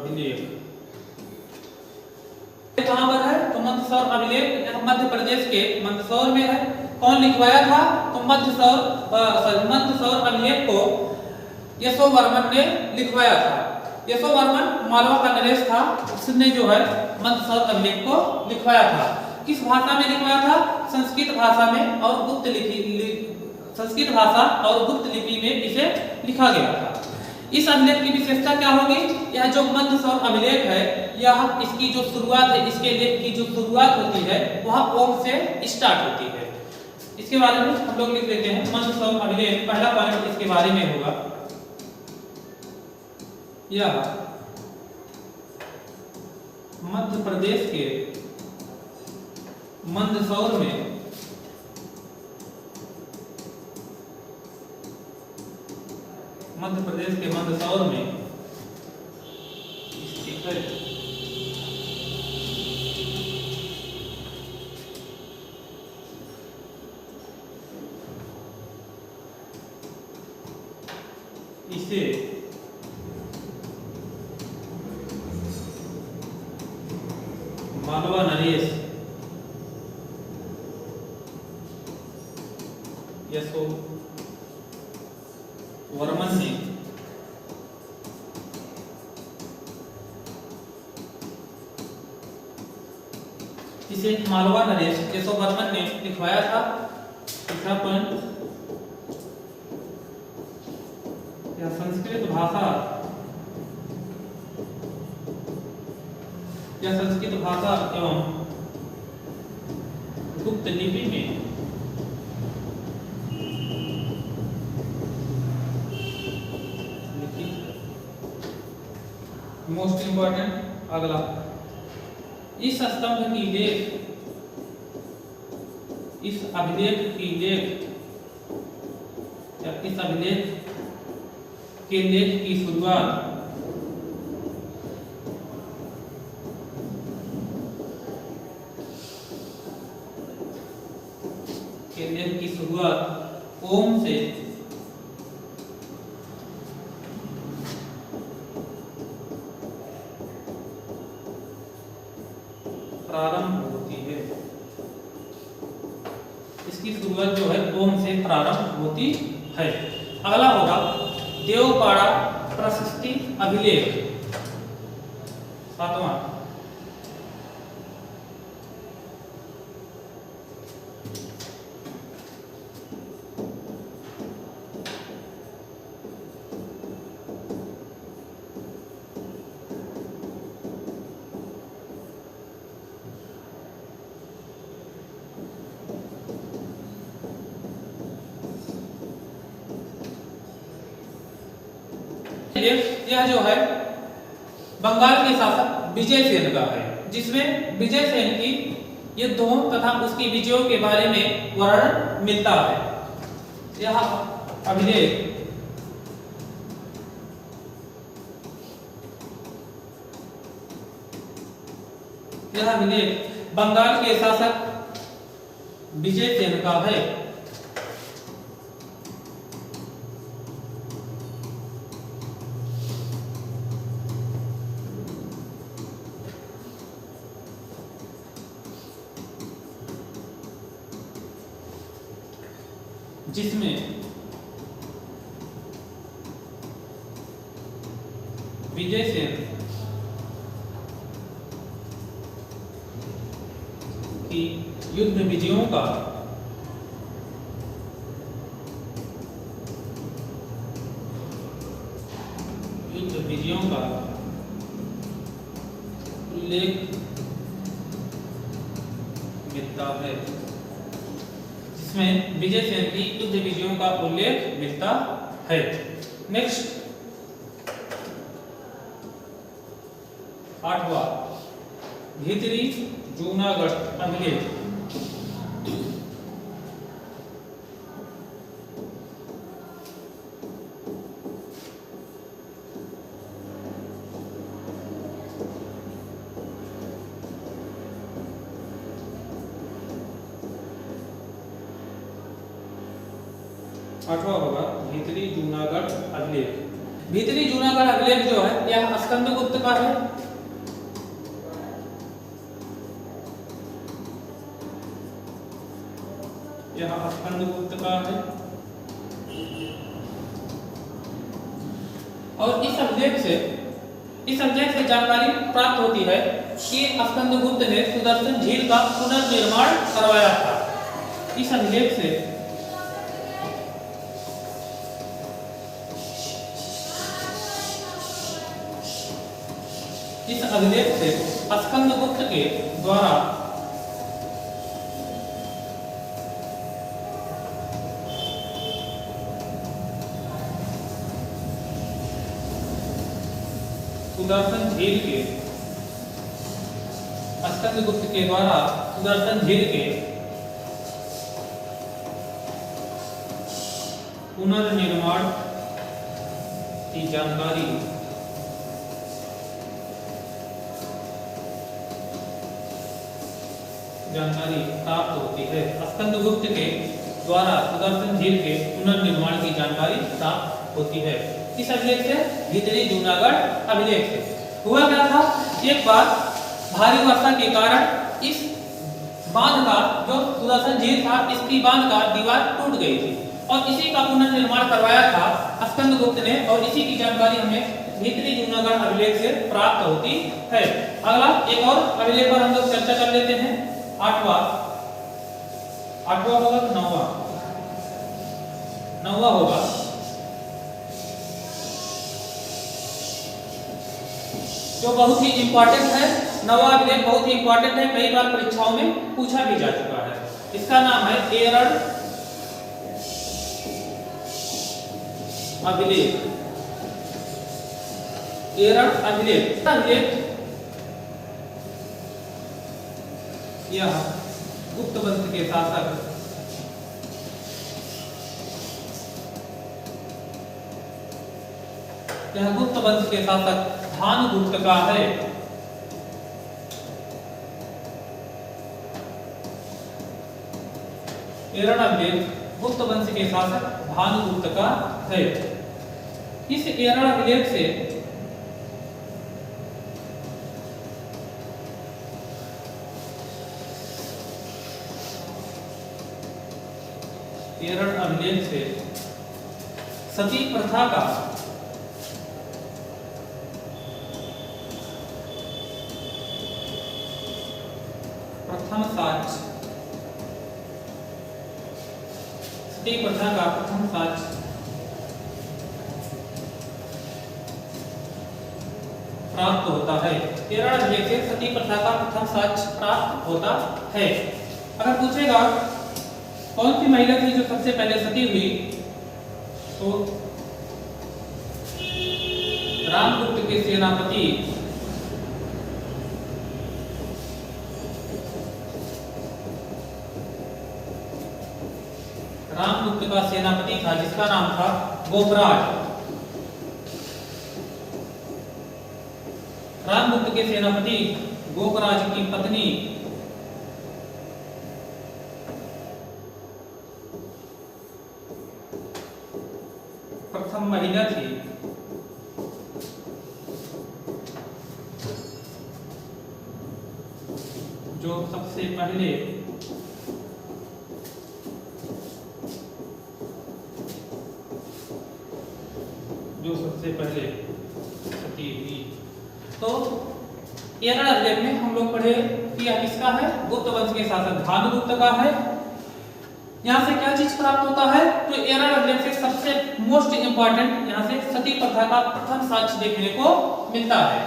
अभिलेख कहां पर है? तो मंदसौर अभिलेख मध्य प्रदेश के मंदसौर में है। कौन लिखवाया था? तो मंदसौर अभिलेख को यशोवर्मन ने लिखवाया था। यशोवर्मन मालवा का नरेश था, उसने जो है मंदसौर अभिलेख को लिखवाया था। किस भाषा में लिखवाया था? संस्कृत भाषा में और गुप्त लिपि में इसे लिखा गया था। इस अभिलेख की विशेषता क्या होगी? यह जो मंदसौर अभिलेख है, यह इसकी जो शुरुआत है, इसके लेख की जो शुरुआत होती है वह ओम से स्टार्ट होती है। इसके बारे में हम लोग लिख लेते हैं। मंदसौर अभिलेख, पहला पॉइंट इसके बारे में होगा, यह मध्य प्रदेश के मंदसौर में स्थित है। इसे मालवा नरेश यशोवर्मन ने यशोवर्मन ने लिखवाया था। तीसरा पॉइंट, यह संस्कृत भाषा एवं गुप्त लिपि में लिखित है। मोस्ट इंपॉर्टेंट अगला, इस अभिलेख के लेख की शुरुआत ओम से प्रारंभ होती है। इसकी शुरुआत जो है ओम से प्रारंभ होती है। अगला होगा देवपाड़ा प्रशस्ति अभिलेख, सातवां। यह जो है बंगाल के शासक विजय सेन का है, जिसमें विजय सेन की युद्धों तथा उसकी विजयों के बारे में वर्णन मिलता है। यह अभिलेख बंगाल के शासक विजय सेन का है। जिसमें विजय सेन की युद्ध विजयों का उल्लेख मिलता है। जिसमें विजय सेन की युद्ध विजयों का उल्लेख मिलता है। नेक्स्ट, आठवां, भीतरी जूनागढ़ अभिलेख। आठवां होगा भीतरी जूनागढ़ अभिलेख। भीतरी जूनागढ़ अभिलेख जो है यह स्कंदगुप्त का है। यह स्कंदगुप्त का है और इस अभिलेख से जानकारी प्राप्त होती है कि स्कंदगुप्त ने सुदर्शन झील का पुनर्निर्माण करवाया था। इस अभिलेख से स्कंदगुप्त के द्वारा स्कंदगुप्त के द्वारा सुदर्शन झील के पुनर्निर्माण की जानकारी प्राप्त होती है। स्कंदगुप्त के द्वारा सुदर्शन झील के पुनर्निर्माण की जानकारी प्राप्त होती है। इस अभिलेख से भीतरी जूनागढ़ अभिलेख से हुआ क्या था, एक बार भारी वर्षा के कारण इस बांध का जो सुदर्शन झील था इसकी बांध का दीवार टूट गई थी और इसी का पुनर्निर्माण करवाया था स्कंदगुप्त ने और इसी की जानकारी हमें भीतरी जूनागढ़ अभिलेख से प्राप्त होती है। अगला एक और अभिलेख पर हम लोग चर्चा कर लेते हैं। आठवां होगा तो नौवां होगा। जो बहुत ही इंपॉर्टेंट है, नौवां अभिलेख बहुत ही इंपॉर्टेंट है, कई बार परीक्षाओं में पूछा भी जा चुका है। इसका नाम है एरड़ अभिलेख। एरड़ अभिलेख यह गुप्त वंश के शासक भानुगुप्त का है। एरड़ अभिलेख गुप्त वंश के शासक भानुगुप्त का है। इस एरड़ अभिलेख से सती प्रथा का प्रथम साक्ष्य प्राप्त होता है। एरड़ अभिलेख से सती प्रथा का प्रथम साक्ष्य प्राप्त होता है। अगर पूछेगा कौन सी महिला थी जो सबसे पहले सती हुई, तो रामगुप्त के सेनापति था जिसका नाम था गोपराज। रामगुप्त के सेनापति गोपराज की पत्नी प्रथम महिला थी जो सबसे पहले सती हुई। तो एरड़ अभिलेख में हम लोग पढ़े कि यह किसका है, गुप्त वंश के शासक भानुगुप्त का है। यहाँ से क्या चीज प्राप्त होता है, तो एरड़ अभिलेख से सबसे मोस्ट इंपॉर्टेंट यहाँ से सती प्रथा का प्रथम साक्ष्य देखने को मिलता है।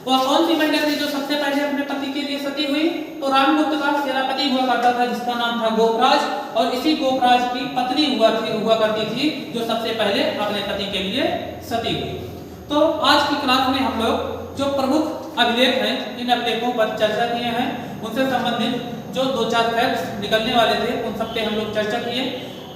और कौन सी महिला थी जो सबसे पहले अपने पति के लिए सती हुई, तो रामगुप्त का सेनापति हुआ करता था जिसका नाम था गोपराज, और इसी गोपराज की पत्नी हुआ करती थी जो सबसे पहले अपने पति के लिए सती हुई। तो आज की क्लास में हम लोग जो प्रमुख अभिलेख हैं इन अभिलेखों पर चर्चा किए हैं, उनसे संबंधित जो 2-4 फैक्ट्स निकलने वाले थे उन सब पे हम लोग चर्चा किए।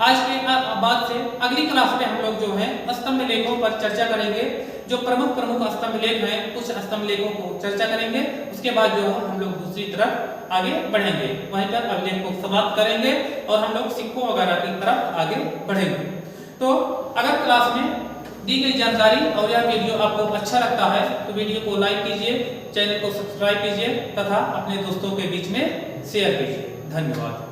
आज के बाद से अगली क्लास में हम लोग जो है स्तंभ लेखों पर चर्चा करेंगे। जो प्रमुख स्तंभ लेख हैं कुछ स्तंभ लेखों को चर्चा करेंगे, उसके बाद जो है हम लोग दूसरी तरफ आगे बढ़ेंगे, वहीं पर अभिलेख को समाप्त करेंगे और हम लोग सिक्कों वगैरह की तरफ आगे बढ़ेंगे। तो अगर क्लास में दी गई जानकारी और यह वीडियो आपको अच्छा लगता है तो वीडियो को लाइक कीजिए, चैनल को सब्सक्राइब कीजिए तथा अपने दोस्तों के बीच में शेयर कीजिए। धन्यवाद।